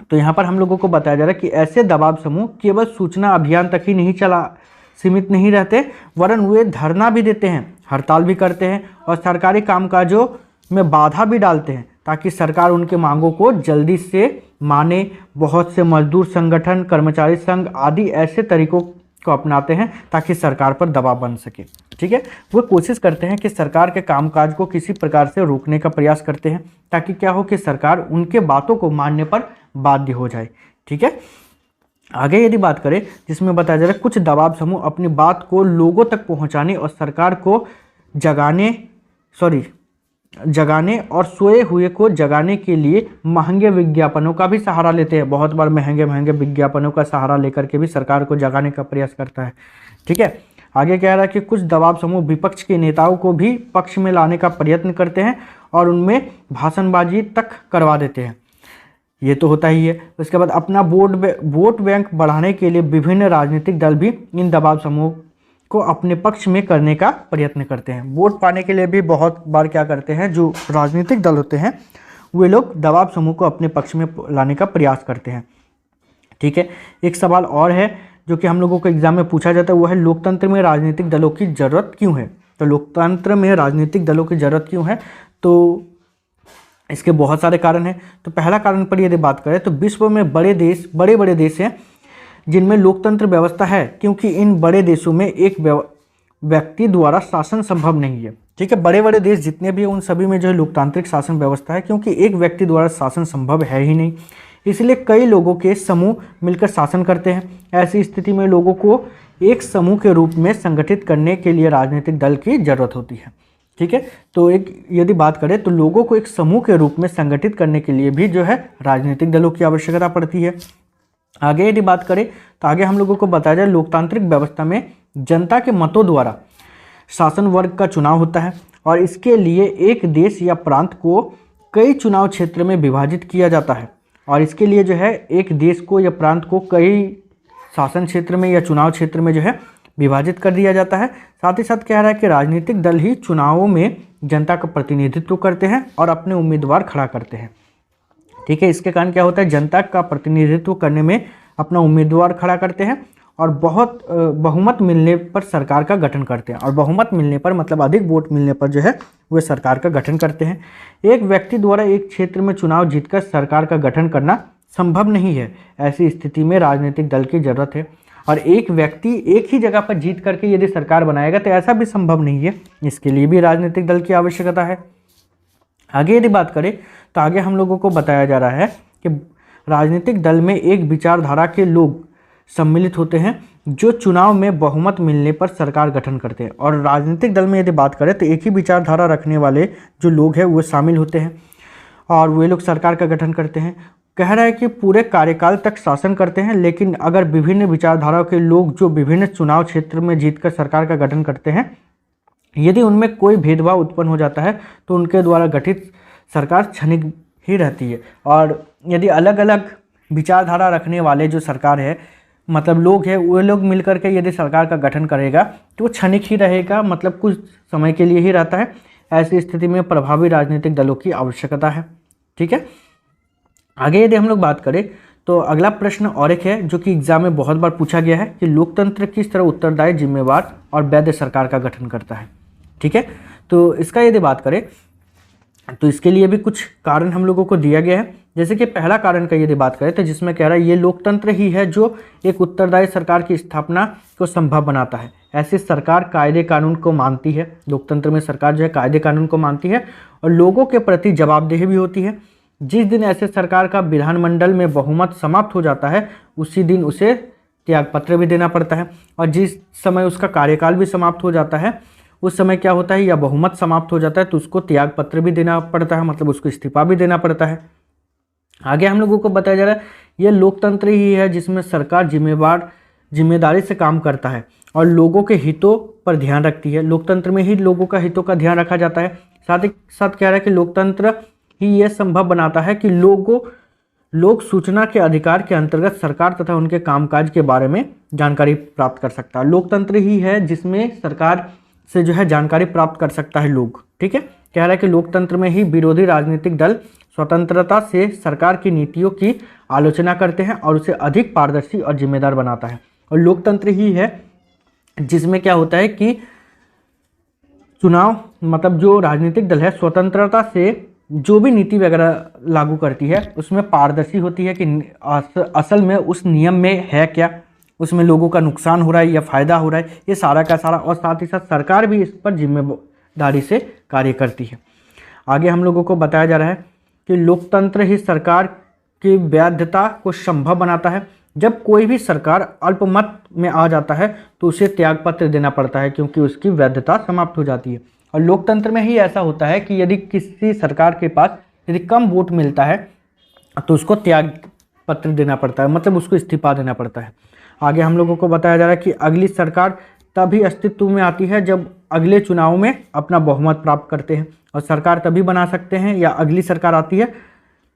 तो यहाँ पर हम लोगों को बताया जा रहा है कि ऐसे दबाव समूह केवल सूचना अभियान तक ही सीमित नहीं रहते, वरन वे धरना भी देते हैं, हड़ताल भी करते हैं और सरकारी कामकाजों में बाधा भी डालते हैं, ताकि सरकार उनके मांगों को जल्दी से माने। बहुत से मजदूर संगठन, कर्मचारी संघ आदि ऐसे तरीकों को अपनाते हैं ताकि सरकार पर दबाव बन सके। ठीक है, वो कोशिश करते हैं कि सरकार के कामकाज को किसी प्रकार से रोकने का प्रयास करते हैं, ताकि क्या हो कि सरकार उनके बातों को मानने पर बाध्य हो जाए। ठीक है, आगे यदि बात करें जिसमें बताया जा रहा है कुछ दबाव समूह अपनी बात को लोगों तक पहुंचाने और सरकार को जगाने और सोए हुए को जगाने के लिए महंगे विज्ञापनों का भी सहारा लेते हैं। बहुत बार महंगे विज्ञापनों का सहारा लेकर के भी सरकार को जगाने का प्रयास करता है। ठीक है, आगे कह रहा है कि कुछ दबाव समूह विपक्ष के नेताओं को भी पक्ष में लाने का प्रयत्न करते हैं और उनमें भाषणबाजी तक करवा देते हैं। ये तो होता ही है। उसके बाद अपना वोट बैंक बढ़ाने के लिए विभिन्न राजनीतिक दल भी इन दबाव समूह को अपने पक्ष में करने का प्रयत्न करते हैं। वोट पाने के लिए भी बहुत बार क्या करते हैं, जो राजनीतिक दल होते हैं वे लोग दबाव समूह को अपने पक्ष में लाने का प्रयास करते हैं। ठीक है, एक सवाल और है जो कि हम लोगों को एग्जाम में पूछा जाता है, वो है लोकतंत्र में राजनीतिक दलों की ज़रूरत क्यों है। तो लोकतंत्र में राजनीतिक दलों की ज़रूरत क्यों है, तो इसके बहुत सारे कारण हैं। तो पहला कारण पर यदि बात करें तो विश्व में बड़े बड़े देश हैं जिनमें लोकतंत्र व्यवस्था है, क्योंकि इन बड़े देशों में एक व्यक्ति द्वारा शासन संभव नहीं है। ठीक है, बड़े बड़े देश जितने भी हैं उन सभी में जो है लोकतांत्रिक शासन व्यवस्था है, क्योंकि एक व्यक्ति द्वारा शासन संभव है ही नहीं, इसलिए कई लोगों के समूह मिलकर शासन करते हैं। ऐसी स्थिति में लोगों को एक समूह के रूप में संगठित करने के लिए राजनीतिक दल की जरूरत होती है। ठीक है, तो यदि बात करें तो लोगों को एक समूह के रूप में संगठित करने के लिए भी जो है राजनीतिक दलों की आवश्यकता पड़ती है। आगे यदि बात करें तो आगे हम लोगों को बताया जाए लोकतांत्रिक व्यवस्था में जनता के मतों द्वारा शासन वर्ग का चुनाव होता है, और इसके लिए एक देश या प्रांत को कई चुनाव क्षेत्र में विभाजित किया जाता है, और इसके लिए जो है एक देश को या प्रांत को कई शासन क्षेत्र में या चुनाव क्षेत्र में जो है विभाजित कर दिया जाता है। साथ ही साथ कह रहा है कि राजनीतिक दल ही चुनावों में जनता का प्रतिनिधित्व करते हैं और अपने उम्मीदवार खड़ा करते हैं। ठीक है, इसके कारण क्या होता है, जनता का प्रतिनिधित्व करने में अपना उम्मीदवार खड़ा करते हैं और बहुमत मिलने पर सरकार का गठन करते हैं, और बहुमत मिलने पर मतलब अधिक वोट मिलने पर जो है वे सरकार का गठन करते हैं। एक व्यक्ति द्वारा एक क्षेत्र में चुनाव जीतकर सरकार का गठन करना संभव नहीं है। ऐसी स्थिति में राजनीतिक दल की जरूरत है, और एक व्यक्ति एक ही जगह पर जीत करके यदि सरकार बनाएगा तो ऐसा भी संभव नहीं है, इसके लिए भी राजनीतिक दल की आवश्यकता है। आगे यदि बात करें तो आगे हम लोगों को बताया जा रहा है कि राजनीतिक दल में एक विचारधारा के लोग सम्मिलित होते हैं जो चुनाव में बहुमत मिलने पर सरकार गठन करते हैं, और राजनीतिक दल में यदि बात करें तो एक ही विचारधारा रखने वाले जो लोग हैं वो शामिल होते हैं और वे लोग सरकार का गठन करते हैं। कह रहा है कि पूरे कार्यकाल तक शासन करते हैं, लेकिन अगर विभिन्न विचारधाराओं के लोग जो विभिन्न चुनाव क्षेत्र में जीतकर सरकार का गठन करते हैं, यदि उनमें कोई भेदभाव उत्पन्न हो जाता है तो उनके द्वारा गठित सरकार क्षणिक ही रहती है। और यदि अलग अलग विचारधारा रखने वाले जो सरकार है, मतलब लोग हैं, वो लोग मिलकर के यदि सरकार का गठन करेगा तो वो क्षणिक ही रहेगा, मतलब कुछ समय के लिए ही रहता है। ऐसी स्थिति में प्रभावी राजनीतिक दलों की आवश्यकता है। ठीक है, आगे यदि हम लोग बात करें तो अगला प्रश्न और एक है जो कि एग्जाम में बहुत बार पूछा गया है कि लोकतंत्र किस तरह उत्तरदायी, जिम्मेवार और वैध सरकार का गठन करता है। ठीक है, तो इसका यदि बात करें तो इसके लिए भी कुछ कारण हम लोगों को दिया गया है। जैसे कि पहला कारण का यदि बात करें तो जिसमें कह रहा है ये लोकतंत्र ही है जो एक उत्तरदायी सरकार की स्थापना को संभव बनाता है। ऐसी सरकार कायदे कानून को मानती है। लोकतंत्र में सरकार जो है कायदे कानून को मानती है और लोगों के प्रति जवाबदेह भी होती है। जिस दिन ऐसे सरकार का विधानमंडल में बहुमत समाप्त हो जाता है उसी दिन उसे त्यागपत्र भी देना पड़ता है, और जिस समय उसका कार्यकाल भी समाप्त हो जाता है उस समय क्या होता है, या बहुमत समाप्त हो जाता है तो उसको त्यागपत्र भी देना पड़ता है, मतलब उसको इस्तीफा भी देना पड़ता है। आगे हम लोगों को बताया जा रहा है यह लोकतंत्र ही है जिसमें सरकार जिम्मेदारी से काम करता है और लोगों के हितों पर ध्यान रखती है। लोकतंत्र में ही लोगों का हितों का ध्यान रखा जाता है। साथ ही साथ कह रहा है कि लोकतंत्र ही यह संभव बनाता है कि लोग सूचना के अधिकार के अंतर्गत सरकार तथा उनके कामकाज के बारे में जानकारी प्राप्त कर सकता है। लोकतंत्र ही है जिसमें सरकार से जो है जानकारी प्राप्त कर सकता है लोग। ठीक है, कह रहा है कि लोकतंत्र में ही विरोधी राजनीतिक दल स्वतंत्रता से सरकार की नीतियों की आलोचना करते हैं और उसे अधिक पारदर्शी और जिम्मेदार बनाता है। और लोकतंत्र ही है जिसमें क्या होता है कि चुनाव, मतलब जो राजनीतिक दल है स्वतंत्रता से जो भी नीति वगैरह लागू करती है उसमें पारदर्शी होती है कि असल में उस नियम में है क्या, उसमें लोगों का नुकसान हो रहा है या फ़ायदा हो रहा है, ये सारा का सारा। और साथ ही साथ सरकार भी इस पर जिम्मेदारी से कार्य करती है। आगे हम लोगों को बताया जा रहा है कि लोकतंत्र ही सरकार की वैधता को संभव बनाता है। जब कोई भी सरकार अल्पमत में आ जाता है तो उसे त्यागपत्र देना पड़ता है क्योंकि उसकी वैधता समाप्त हो जाती है। और लोकतंत्र में ही ऐसा होता है कि यदि किसी सरकार के पास यदि कम वोट मिलता है तो उसको त्यागपत्र देना पड़ता है, मतलब उसको इस्तीफा देना पड़ता है। आगे हम लोगों को बताया जा रहा है कि अगली सरकार तभी अस्तित्व में आती है जब अगले चुनाव में अपना बहुमत प्राप्त करते हैं, और सरकार तभी बना सकते हैं या अगली सरकार आती है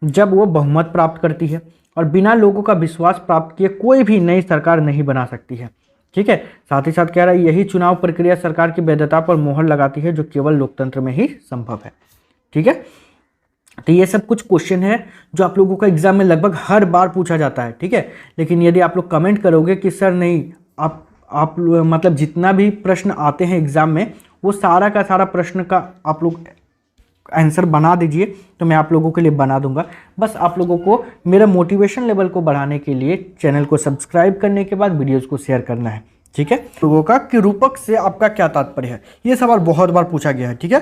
जब वो बहुमत प्राप्त करती है, और बिना लोगों का विश्वास प्राप्त किए कोई भी नई सरकार नहीं बना सकती है। ठीक है, साथ ही साथ कह रहा है यही चुनाव प्रक्रिया सरकार की वैधता पर मोहर लगाती है जो केवल लोकतंत्र में ही संभव है। ठीक है, तो ये सब कुछ क्वेश्चन है जो आप लोगों का एग्जाम में लगभग हर बार पूछा जाता है। ठीक है, लेकिन यदि आप लोग कमेंट करोगे कि सर नहीं, आप मतलब जितना भी प्रश्न आते हैं एग्जाम में वो सारा का सारा प्रश्न का आप लोग आंसर बना दीजिए तो मैं आप लोगों के लिए बना दूंगा। बस आप लोगों को मेरा मोटिवेशन लेवल को बढ़ाने के लिए चैनल को सब्सक्राइब करने के बाद वीडियोस को शेयर करना है। ठीक है, लोगों का कि रूपक से आपका क्या तात्पर्य है, ये सवाल बहुत बार पूछा गया है। ठीक है,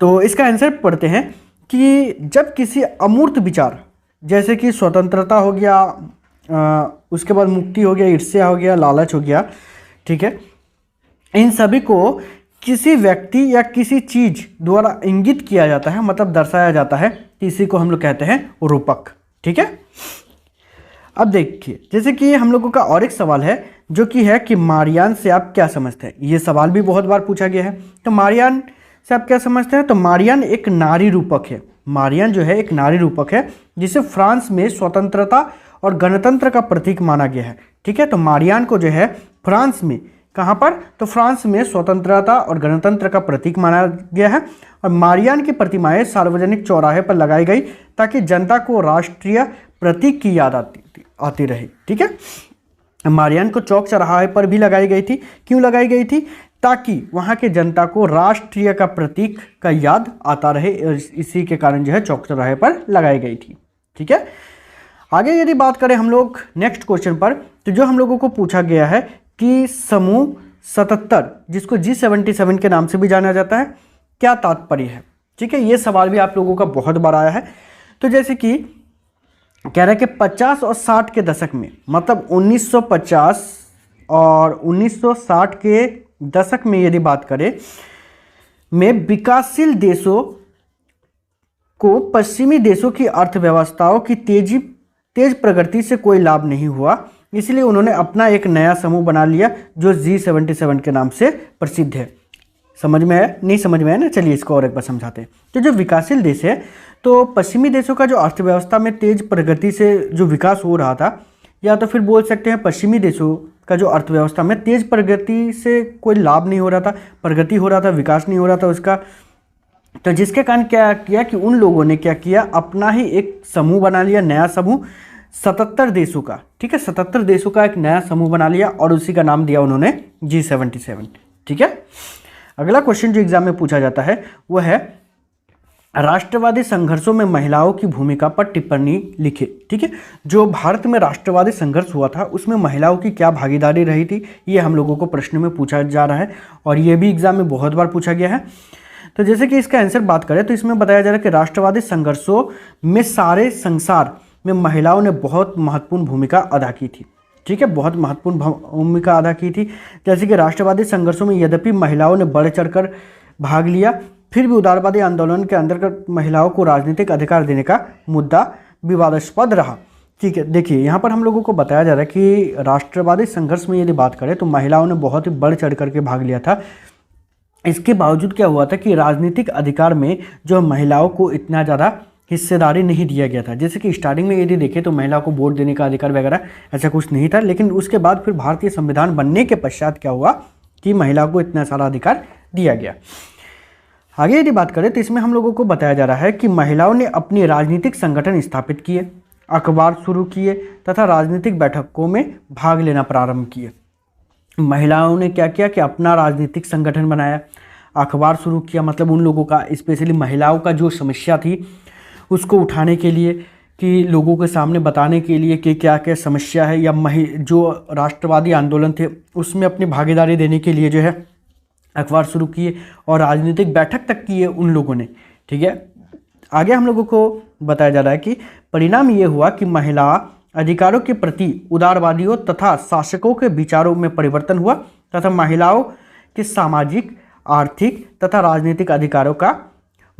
तो इसका आंसर पढ़ते हैं कि जब किसी अमूर्त विचार जैसे कि स्वतंत्रता हो गया, उसके बाद मुक्ति हो गया, ईर्ष्या हो गया, लालच हो गया, ठीक है, इन सभी को किसी व्यक्ति या किसी चीज द्वारा इंगित किया जाता है, मतलब दर्शाया जाता है, इसी को हम लोग कहते हैं रूपक। ठीक है, अब देखिए जैसे कि हम लोगों का और एक सवाल है जो कि है कि मारियान से आप क्या समझते हैं। ये सवाल भी बहुत बार पूछा गया है। तो मारियान से आप क्या समझते हैं? तो मारियान एक नारी रूपक है। मारियान जो है एक नारी रूपक है जिसे फ्रांस में स्वतंत्रता और गणतंत्र का प्रतीक माना गया है। ठीक है, तो मारियान को जो है फ्रांस में, कहाँ पर? तो फ्रांस में स्वतंत्रता और गणतंत्र का प्रतीक माना गया है। और मारियान की प्रतिमाएं सार्वजनिक चौराहे पर लगाई गई ताकि जनता को राष्ट्रीय प्रतीक की याद आती रहे। ठीक है, मारियान को चौक चौराहे पर भी लगाई गई थी। क्यों लगाई गई थी? ताकि वहाँ के जनता को राष्ट्रीय का प्रतीक का याद आता रहे, इसी के कारण जो है चौक चौराहे पर लगाई गई थी। ठीक है, आगे यदि बात करें हम लोग नेक्स्ट क्वेश्चन पर, तो जो हम लोगों को पूछा गया है कि समूह 77 जिसको G77 के नाम से भी जाना जाता है, क्या तात्पर्य है? ठीक है, ये सवाल भी आप लोगों का बहुत बार आया है। तो जैसे कि कह रहा है कि 50 और 60 के दशक में, मतलब 1950 और 1960 के दशक में यदि बात करें, में विकासशील देशों को पश्चिमी देशों की अर्थव्यवस्थाओं की तेज प्रगति से कोई लाभ नहीं हुआ, इसलिए उन्होंने अपना एक नया समूह बना लिया जो G77 के नाम से प्रसिद्ध है। समझ में आया? नहीं समझ में आया ना? चलिए इसको और एक बार समझाते हैं। तो जो विकासशील देश है, तो पश्चिमी देशों का जो अर्थव्यवस्था में तेज प्रगति से जो विकास हो रहा था, या तो फिर बोल सकते हैं पश्चिमी देशों का जो अर्थव्यवस्था में तेज प्रगति से कोई लाभ नहीं हो रहा था, प्रगति हो रहा था, विकास नहीं हो रहा था उसका। तो जिसके कारण क्या किया कि उन लोगों ने क्या किया, अपना ही एक समूह बना लिया, नया समूह 77 देशों का, ठीक है, 77 देशों का एक नया समूह बना लिया और उसी का नाम दिया उन्होंने G77, ठीक है। अगला क्वेश्चन जो एग्जाम में पूछा जाता है वो है राष्ट्रवादी संघर्षों में महिलाओं की भूमिका पर टिप्पणी लिखे, ठीक है। जो भारत में राष्ट्रवादी संघर्ष हुआ था उसमें महिलाओं की क्या भागीदारी रही थी, ये हम लोगों को प्रश्न में पूछा जा रहा है और ये भी एग्जाम में बहुत बार पूछा गया है। तो जैसे कि इसका आंसर बात करें तो इसमें बताया जा रहा है कि राष्ट्रवादी संघर्षों में सारे संसार में महिलाओं ने बहुत महत्वपूर्ण भूमिका अदा की थी, ठीक है, बहुत महत्वपूर्ण भूमिका अदा की थी। जैसे कि राष्ट्रवादी संघर्षों में यद्यपि महिलाओं ने बढ़ चढ़कर भाग लिया, फिर भी उदारवादी आंदोलन के अंतर्गत महिलाओं को राजनीतिक अधिकार देने का मुद्दा विवादास्पद रहा, ठीक है। देखिए यहाँ पर हम लोगों को बताया जा रहा है कि राष्ट्रवादी संघर्ष में यदि बात करें तो महिलाओं ने बहुत ही बढ़ चढ़ करके भाग लिया था। इसके बावजूद क्या हुआ था कि राजनीतिक अधिकार में जो महिलाओं को इतना ज़्यादा हिस्सेदारी नहीं दिया गया था। जैसे कि स्टार्टिंग में यदि देखें तो महिलाओं को वोट देने का अधिकार वगैरह ऐसा कुछ नहीं था, लेकिन उसके बाद फिर भारतीय संविधान बनने के पश्चात क्या हुआ कि महिलाओं को इतना सारा अधिकार दिया गया। आगे यदि बात करें तो इसमें हम लोगों को बताया जा रहा है कि महिलाओं ने अपने राजनीतिक संगठन स्थापित किए, अखबार शुरू किए तथा राजनीतिक बैठकों में भाग लेना प्रारंभ किए। महिलाओं ने क्या किया कि अपना राजनीतिक संगठन बनाया, अखबार शुरू किया, मतलब उन लोगों का, स्पेशली महिलाओं का जो समस्या थी उसको उठाने के लिए, कि लोगों के सामने बताने के लिए कि क्या क्या समस्या है, या जो राष्ट्रवादी आंदोलन थे उसमें अपनी भागीदारी देने के लिए जो है अखबार शुरू किए और राजनीतिक बैठक तक किए उन लोगों ने, ठीक है। आगे हम लोगों को बताया जा रहा है कि परिणाम ये हुआ कि महिला अधिकारों के प्रति उदारवादियों तथा शासकों के विचारों में परिवर्तन हुआ तथा महिलाओं के सामाजिक, आर्थिक तथा राजनीतिक अधिकारों का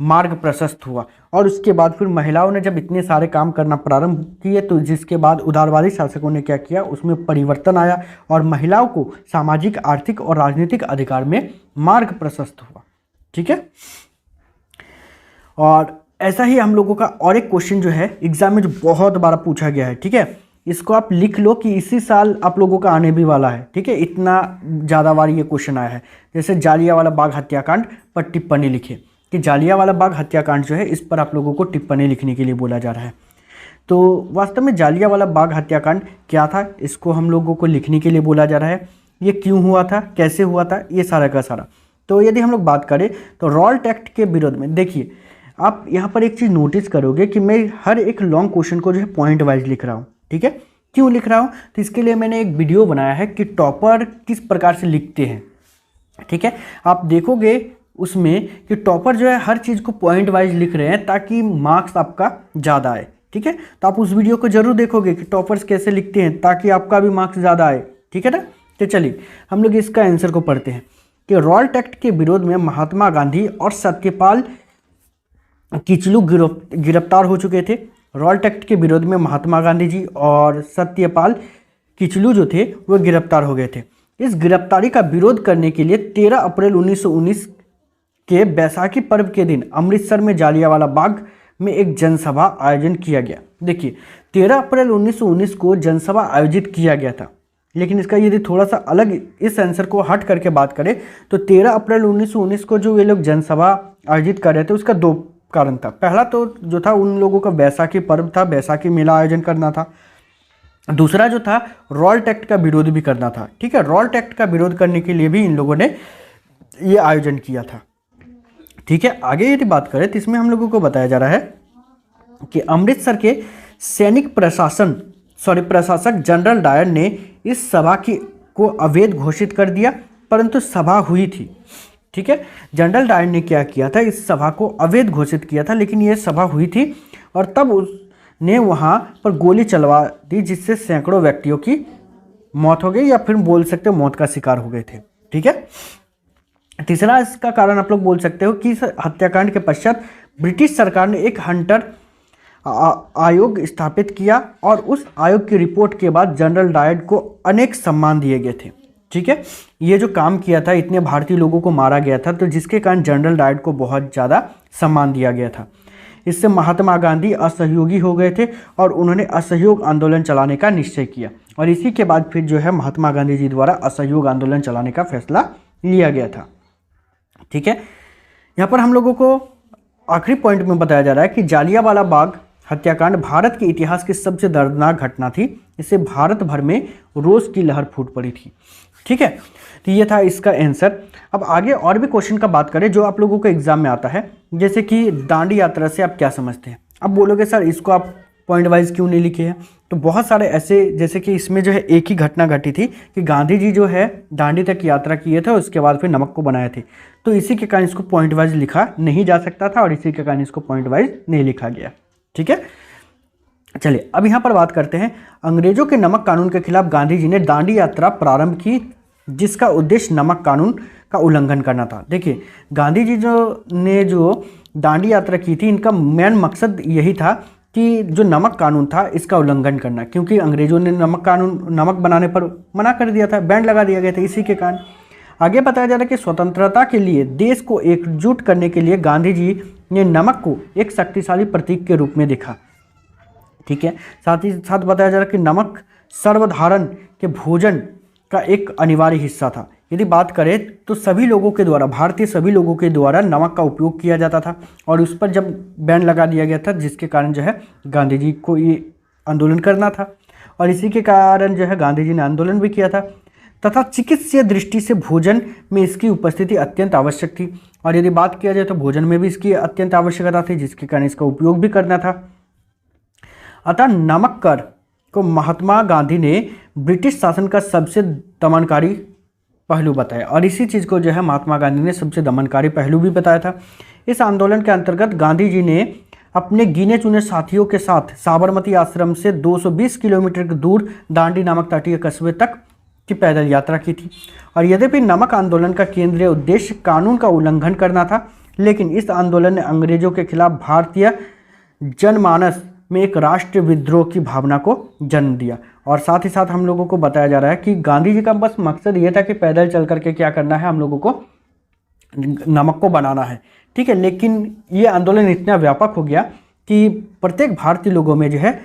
मार्ग प्रशस्त हुआ। और उसके बाद फिर महिलाओं ने जब इतने सारे काम करना प्रारंभ किए तो जिसके बाद उदारवादी शासकों ने क्या किया, उसमें परिवर्तन आया और महिलाओं को सामाजिक, आर्थिक और राजनीतिक अधिकार में मार्ग प्रशस्त हुआ, ठीक है। और ऐसा ही हम लोगों का और एक क्वेश्चन जो है एग्जाम में जो बहुत बार पूछा गया है, ठीक है, इसको आप लिख लो कि इसी साल आप लोगों का आने भी वाला है, ठीक है, इतना ज़्यादा बार ये क्वेश्चन आया है। जैसे जालियांवाला बाग हत्याकांड पर टिप्पणी लिखे, कि जालियांवाला बाग हत्याकांड जो है इस पर आप लोगों को टिप्पणी लिखने के लिए बोला जा रहा है। तो वास्तव में जालियांवाला बाग हत्याकांड क्या था, इसको हम लोगों को लिखने के लिए बोला जा रहा है। ये क्यों हुआ था, कैसे हुआ था, ये सारा का सारा। तो यदि हम लोग बात करें तो रॉल्ट एक्ट के विरोध में, देखिए आप यहाँ पर एक चीज़ नोटिस करोगे कि मैं हर एक लॉन्ग क्वेश्चन को जो है पॉइंट वाइज लिख रहा हूँ, ठीक है। क्यों लिख रहा हूँ, तो इसके लिए मैंने एक वीडियो बनाया है कि टॉपर किस प्रकार से लिखते हैं, ठीक है। आप देखोगे उसमें कि टॉपर जो है हर चीज़ को पॉइंट वाइज लिख रहे हैं ताकि मार्क्स आपका ज़्यादा आए, ठीक है। तो आप उस वीडियो को जरूर देखोगे कि टॉपर्स कैसे लिखते हैं ताकि आपका भी मार्क्स ज़्यादा आए, ठीक है ना। तो चलिए हम लोग इसका आंसर को पढ़ते हैं कि रॉल्ट एक्ट के विरोध में महात्मा गांधी और सत्यपाल किचलू गिरफ्तार हो चुके थे। रॉल्ट एक्ट के विरोध में महात्मा गांधी जी और सत्यपाल किचलू जो थे वो गिरफ्तार हो गए थे। इस गिरफ्तारी का विरोध करने के लिए 13 अप्रैल 1919 के बैसाखी पर्व के दिन अमृतसर में जालियांवाला बाग में एक जनसभा आयोजन किया गया। देखिए 13 अप्रैल 1919 को जनसभा आयोजित किया गया था, लेकिन इसका यदि थोड़ा सा अलग इस आंसर को हट करके बात करें तो 13 अप्रैल 1919 को जो ये लोग जनसभा आयोजित कर रहे थे उसका दो कारण था। पहला तो जो था उन लोगों का बैसाखी पर्व था, बैसाखी मेला आयोजन करना था। दूसरा जो था रॉल्ट एक्ट का विरोध भी करना था, ठीक है। रॉल्ट एक्ट का विरोध करने के लिए भी इन लोगों ने ये आयोजन किया था, ठीक है। आगे यदि बात करें तो इसमें हम लोगों को बताया जा रहा है कि अमृतसर के सैनिक प्रशासक जनरल डायर ने इस सभा को अवैध घोषित कर दिया, परंतु सभा हुई थी, ठीक है। जनरल डायर ने क्या किया था, इस सभा को अवैध घोषित किया था, लेकिन यह सभा हुई थी और तब उसने वहां पर गोली चलवा दी जिससे सैकड़ों व्यक्तियों की मौत हो गई, या फिर बोल सकते हो मौत का शिकार हो गए थे, ठीक है। तीसरा इसका कारण आप लोग बोल सकते हो कि इस हत्याकांड के पश्चात ब्रिटिश सरकार ने एक हंटर आयोग स्थापित किया और उस आयोग की रिपोर्ट के बाद जनरल डायर को अनेक सम्मान दिए गए थे, ठीक है, ये जो काम किया था, इतने भारतीय लोगों को मारा गया था, तो जिसके कारण जनरल डायर को बहुत ज़्यादा सम्मान दिया गया था। इससे महात्मा गांधी असहयोगी हो गए थे और उन्होंने असहयोग आंदोलन चलाने का निश्चय किया, और इसी के बाद फिर जो है महात्मा गांधी जी द्वारा असहयोग आंदोलन चलाने का फैसला लिया गया था। ठीक है, यहाँ पर हम लोगों को आखिरी पॉइंट में बताया जा रहा है कि जालियांवाला बाग हत्याकांड भारत के इतिहास की सबसे दर्दनाक घटना थी। इससे भारत भर में रोष की लहर फूट पड़ी थी। ठीक है, तो ये था इसका आंसर। अब आगे और भी क्वेश्चन का बात करें जो आप लोगों को एग्जाम में आता है, जैसे कि दांडी यात्रा से आप क्या समझते हैं। अब बोलोगे सर इसको आप पॉइंट वाइज क्यों नहीं लिखे हैं, तो बहुत सारे ऐसे, जैसे कि इसमें जो है एक ही घटना घटी थी कि गांधी जी जो है दांडी तक यात्रा किए थे, उसके बाद फिर नमक को बनाए थे, तो इसी के कारण इसको पॉइंट वाइज लिखा नहीं जा सकता था और इसी के कारण इसको पॉइंट वाइज नहीं लिखा गया। ठीक है, चलिए अब यहाँ पर बात करते हैं अंग्रेजों के नमक कानून के खिलाफ गांधी जी ने दांडी यात्रा प्रारंभ की, जिसका उद्देश्य नमक कानून का उल्लंघन करना था। देखिए गांधी जी जो दांडी यात्रा की थी, इनका मेन मकसद यही था कि जो नमक कानून था इसका उल्लंघन करना, क्योंकि अंग्रेजों ने नमक बनाने पर मना कर दिया था, बैन लगा दिया गया था। इसी के कारण आगे बताया जा रहा है कि स्वतंत्रता के लिए देश को एकजुट करने के लिए गांधी जी ने नमक को एक शक्तिशाली प्रतीक के रूप में देखा। ठीक है, साथ ही साथ बताया जा रहा है कि नमक सर्वधारण के भोजन का एक अनिवार्य हिस्सा था। यदि बात करें तो सभी लोगों के द्वारा, भारतीय सभी लोगों के द्वारा नमक का उपयोग किया जाता था, और उस पर जब बैन लगा दिया गया था, जिसके कारण जो है गांधी जी को ये आंदोलन करना था, और इसी के कारण जो है गांधी जी ने आंदोलन भी किया था। तथा चिकित्सीय दृष्टि से भोजन में इसकी उपस्थिति अत्यंत आवश्यक थी, और यदि बात किया जाए तो भोजन में भी इसकी अत्यंत आवश्यकता थी, जिसके कारण इसका उपयोग भी करना था। अतः नमक कर को महात्मा गांधी ने ब्रिटिश शासन का सबसे दमनकारी पहलू बताया, और इसी चीज़ को जो है महात्मा गांधी ने सबसे दमनकारी पहलू भी बताया था। इस आंदोलन के अंतर्गत गांधी जी ने अपने गिने चुने साथियों के साथ साबरमती आश्रम से 220 किलोमीटर दूर दांडी नामक तटीय कस्बे तक की पैदल यात्रा की थी। और यद्यपि नमक आंदोलन का केंद्रीय उद्देश्य कानून का उल्लंघन करना था, लेकिन इस आंदोलन ने अंग्रेजों के खिलाफ भारतीय जनमानस में एक राष्ट्रीय विद्रोह की भावना को जन्म दिया। और साथ ही साथ हम लोगों को बताया जा रहा है कि गांधी जी का बस मकसद ये था कि पैदल चल करके क्या करना है, हम लोगों को नमक को बनाना है। ठीक है, लेकिन ये आंदोलन इतना व्यापक हो गया कि प्रत्येक भारतीय लोगों में जो है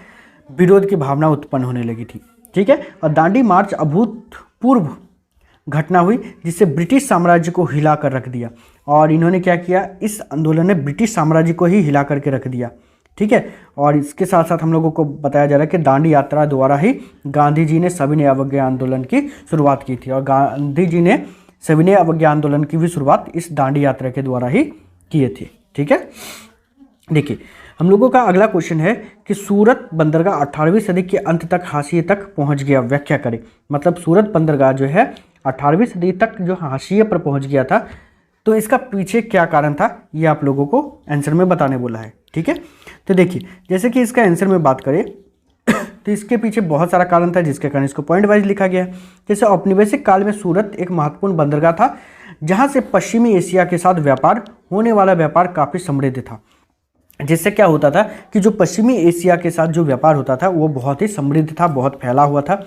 विरोध की भावना उत्पन्न होने लगी थी। ठीक है, और दांडी मार्च अभूतपूर्व घटना हुई जिससे ब्रिटिश साम्राज्य को हिला कर रख दिया, और इन्होंने क्या किया, इस आंदोलन ने ब्रिटिश साम्राज्य को ही हिला करके रख दिया। ठीक है, और इसके साथ साथ हम लोगों को बताया जा रहा है कि दांडी यात्रा द्वारा ही गांधी जी ने सविनय अवज्ञा आंदोलन की शुरुआत की थी, और गांधी जी ने सविनय अवज्ञा आंदोलन की भी शुरुआत इस दांडी यात्रा के द्वारा ही किए थे। ठीक है, देखिए हम लोगों का अगला क्वेश्चन है कि सूरत बंदरगाह 18वीं सदी के अंत तक हाशिए तक पहुंच गया, व्याख्या करें। मतलब सूरत बंदरगाह जो है 18वीं सदी तक जो हाशिए पर पहुंच गया था, तो इसका पीछे क्या कारण था, ये आप लोगों को आंसर में बताने बोला है। ठीक है, तो देखिए जैसे कि इसका आंसर में बात करें तो इसके पीछे बहुत सारा कारण था, जिसके कारण इसको पॉइंट वाइज लिखा गया है। जैसे औपनिवेशिक काल में सूरत एक महत्वपूर्ण बंदरगाह था, जहां से पश्चिमी एशिया के साथ व्यापार होने वाला व्यापार काफ़ी समृद्ध था। जिससे क्या होता था कि जो पश्चिमी एशिया के साथ जो व्यापार होता था वो बहुत ही समृद्ध था, बहुत फैला हुआ था,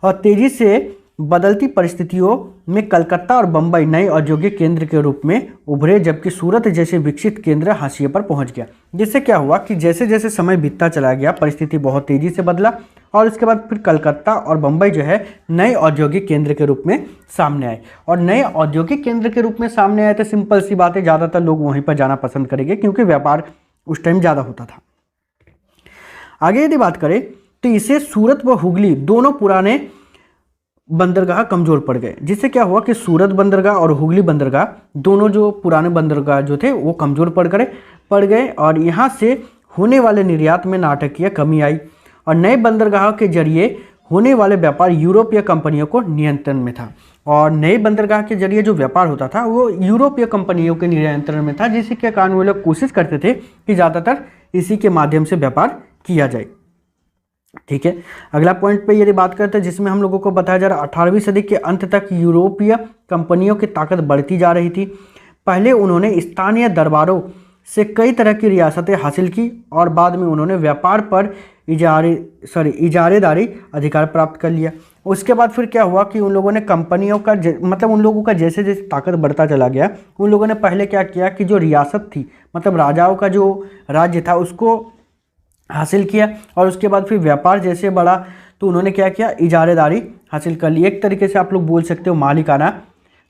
और तेज़ी से बदलती परिस्थितियों में कलकत्ता और बम्बई नए औद्योगिक केंद्र के रूप में उभरे, जबकि सूरत जैसे विकसित केंद्र हाशिए पर पहुंच गया। जिससे क्या हुआ कि जैसे जैसे समय बीतता चला गया, परिस्थिति बहुत तेज़ी से बदला, और इसके बाद फिर कलकत्ता और बम्बई जो है नए औद्योगिक केंद्र के रूप में सामने आए। और नए औद्योगिक केंद्र के रूप में सामने आए तो सिंपल सी बात है, ज़्यादातर लोग वहीं पर जाना पसंद करेंगे, क्योंकि व्यापार उस टाइम ज़्यादा होता था। आगे यदि बात करें तो इसे सूरत व हुगली दोनों पुराने बंदरगाह कमज़ोर पड़ गए। जिससे क्या हुआ कि सूरत बंदरगाह और हुगली बंदरगाह दोनों जो पुराने बंदरगाह जो थे वो कमज़ोर पड़ गए, और यहाँ से होने वाले निर्यात में नाटकीय कमी आई, और नए बंदरगाह के जरिए होने वाले व्यापार यूरोपीय कंपनियों को नियंत्रण में था। और नए बंदरगाह के जरिए जो व्यापार होता था वो यूरोपीय कंपनियों के नियंत्रण में था, जिसके कारण वो लोग कोशिश करते थे कि ज़्यादातर इसी के माध्यम से व्यापार किया जाए। ठीक है, अगला पॉइंट पे यदि बात करते हैं, जिसमें हम लोगों को बताया जा रहा है 18वीं सदी के अंत तक यूरोपीय कंपनियों की ताकत बढ़ती जा रही थी। पहले उन्होंने स्थानीय दरबारों से कई तरह की रियासतें हासिल की, और बाद में उन्होंने व्यापार पर इजारेदारी अधिकार प्राप्त कर लिया। उसके बाद फिर क्या हुआ कि उन लोगों ने कंपनियों का मतलब उन लोगों का जैसे जैसे ताकत बढ़ता चला गया, उन लोगों ने पहले क्या किया कि जो रियासत थी, मतलब राजाओं का जो राज्य था उसको हासिल किया, और उसके बाद फिर व्यापार जैसे बढ़ा तो उन्होंने क्या किया, इजारेदारी हासिल कर ली। एक तरीके से आप लोग बोल सकते हो मालिकाना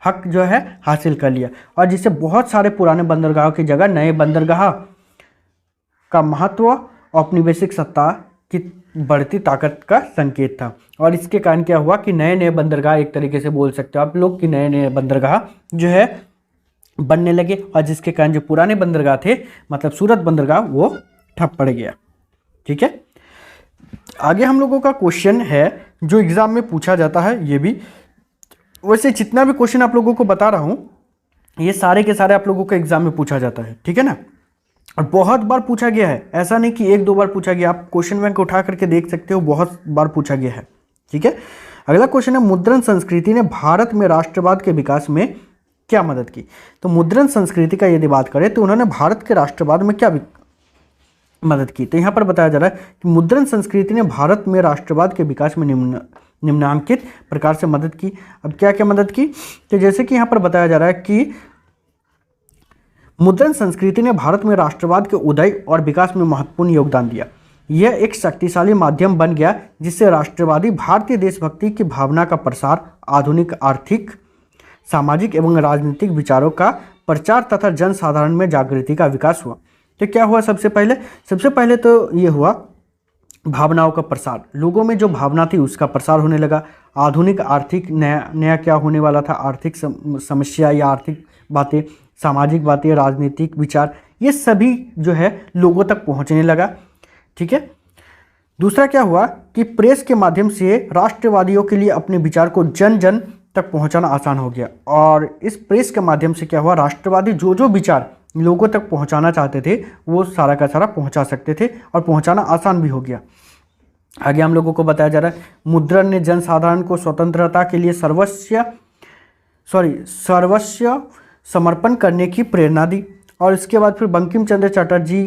हक जो है हासिल कर लिया, और जिससे बहुत सारे पुराने बंदरगाहों की जगह नए बंदरगाह का महत्व औपनिवेशिक सत्ता की बढ़ती ताकत का संकेत था। और इसके कारण क्या हुआ कि नए नए बंदरगाह, एक तरीके से बोल सकते हो आप लोग कि नए नए बंदरगाह जो है बनने लगे, और जिसके कारण जो पुराने बंदरगाह थे, मतलब सूरत बंदरगाह, वो ठप पड़ गया। ठीक है, आगे हम लोगों का क्वेश्चन है जो एग्जाम में पूछा जाता है। ये भी वैसे जितना भी क्वेश्चन आप लोगों को बता रहा हूं, ये सारे के सारे आप लोगों को एग्जाम में पूछा जाता है। ठीक है ना, और बहुत बार पूछा गया है, ऐसा नहीं कि एक दो बार पूछा गया। आप क्वेश्चन बैंक उठा करके देख सकते हो, बहुत बार पूछा गया है। ठीक है, अगला क्वेश्चन है, मुद्रण संस्कृति ने भारत में राष्ट्रवाद के विकास में क्या मदद की। तो मुद्रण संस्कृति का यदि बात करें तो उन्होंने भारत के राष्ट्रवाद में क्या मदद की। तो यहाँ पर बताया जा रहा है कि मुद्रण संस्कृति ने भारत में राष्ट्रवाद के विकास में निम्नलिखित प्रकार से मदद की। अब क्या क्या मदद की, तो जैसे कि यहाँ पर बताया जा रहा है कि मुद्रण संस्कृति ने भारत में राष्ट्रवाद के उदय और विकास में महत्वपूर्ण योगदान दिया। यह एक शक्तिशाली माध्यम बन गया जिससे राष्ट्रवादी भारतीय देशभक्ति की भावना का प्रसार, आधुनिक आर्थिक, सामाजिक एवं राजनीतिक विचारों का प्रचार तथा जनसाधारण में जागृति का विकास हुआ। तो क्या हुआ, सबसे पहले तो ये हुआ भावनाओं का प्रसार, लोगों में जो भावना थी उसका प्रसार होने लगा। आधुनिक आर्थिक, नया क्या होने वाला था, आर्थिक समस्या या आर्थिक बातें, सामाजिक बातें, राजनीतिक विचार, ये सभी जो है लोगों तक पहुंचने लगा। ठीक है, दूसरा क्या हुआ कि प्रेस के माध्यम से राष्ट्रवादियों के लिए अपने विचार को जन जन तक पहुंचाना आसान हो गया, और इस प्रेस के माध्यम से क्या हुआ, राष्ट्रवादी जो जो विचार लोगों तक पहुंचाना चाहते थे वो सारा का सारा पहुंचा सकते थे, और पहुंचाना आसान भी हो गया। आगे हम लोगों को बताया जा रहा है, मुद्रण ने जनसाधारण को स्वतंत्रता के लिए सर्वस्व समर्पण करने की प्रेरणा दी। और इसके बाद फिर बंकिम चंद्र चटर्जी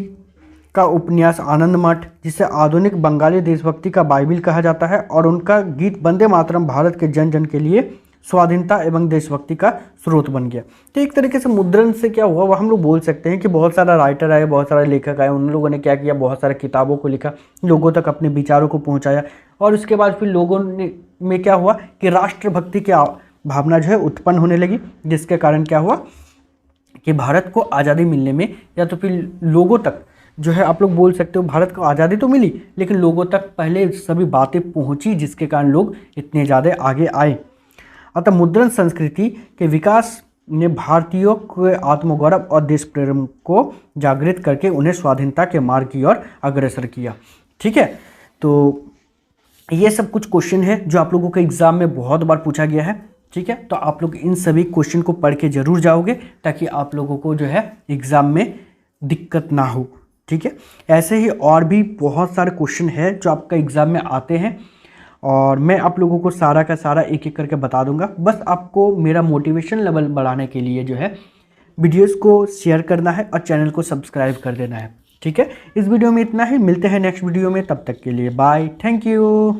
का उपन्यास आनंद मठ, जिसे आधुनिक बंगाली देशभक्ति का बाइबिल कहा जाता है, और उनका गीत वंदे मातरम भारत के जन जन के लिए स्वाधीनता एवं देशभक्ति का स्रोत बन गया। तो एक तरीके से मुद्रण से क्या हुआ, वह हम लोग बोल सकते हैं कि बहुत सारा राइटर आए, बहुत सारे लेखक आए, उन लोगों ने क्या किया, बहुत सारे किताबों को लिखा, लोगों तक अपने विचारों को पहुंचाया, और उसके बाद फिर लोगों में क्या हुआ कि राष्ट्रभक्ति की भावना जो है उत्पन्न होने लगी, जिसके कारण क्या हुआ कि भारत को आज़ादी मिलने में, या तो फिर लोगों तक जो है आप लोग बोल सकते हो, भारत को आज़ादी तो मिली लेकिन लोगों तक पहले सभी बातें पहुंची, जिसके कारण लोग इतने ज़्यादा आगे आए। अतः मुद्रण संस्कृति के विकास ने भारतीयों के आत्मगौरव और देश प्रेम को जागृत करके उन्हें स्वाधीनता के मार्ग की ओर अग्रसर किया। ठीक है, तो ये सब कुछ क्वेश्चन है जो आप लोगों के एग्जाम में बहुत बार पूछा गया है। ठीक है, तो आप लोग इन सभी क्वेश्चन को पढ़ के जरूर जाओगे, ताकि आप लोगों को जो है एग्जाम में दिक्कत ना हो। ठीक है, ऐसे ही और भी बहुत सारे क्वेश्चन है जो आपका एग्जाम में आते हैं, और मैं आप लोगों को सारा का सारा एक एक करके बता दूंगा। बस आपको मेरा मोटिवेशन लेवल बढ़ाने के लिए जो है वीडियोस को शेयर करना है और चैनल को सब्सक्राइब कर देना है। ठीक है, इस वीडियो में इतना ही, मिलते हैं नेक्स्ट वीडियो में, तब तक के लिए बाय, थैंक यू।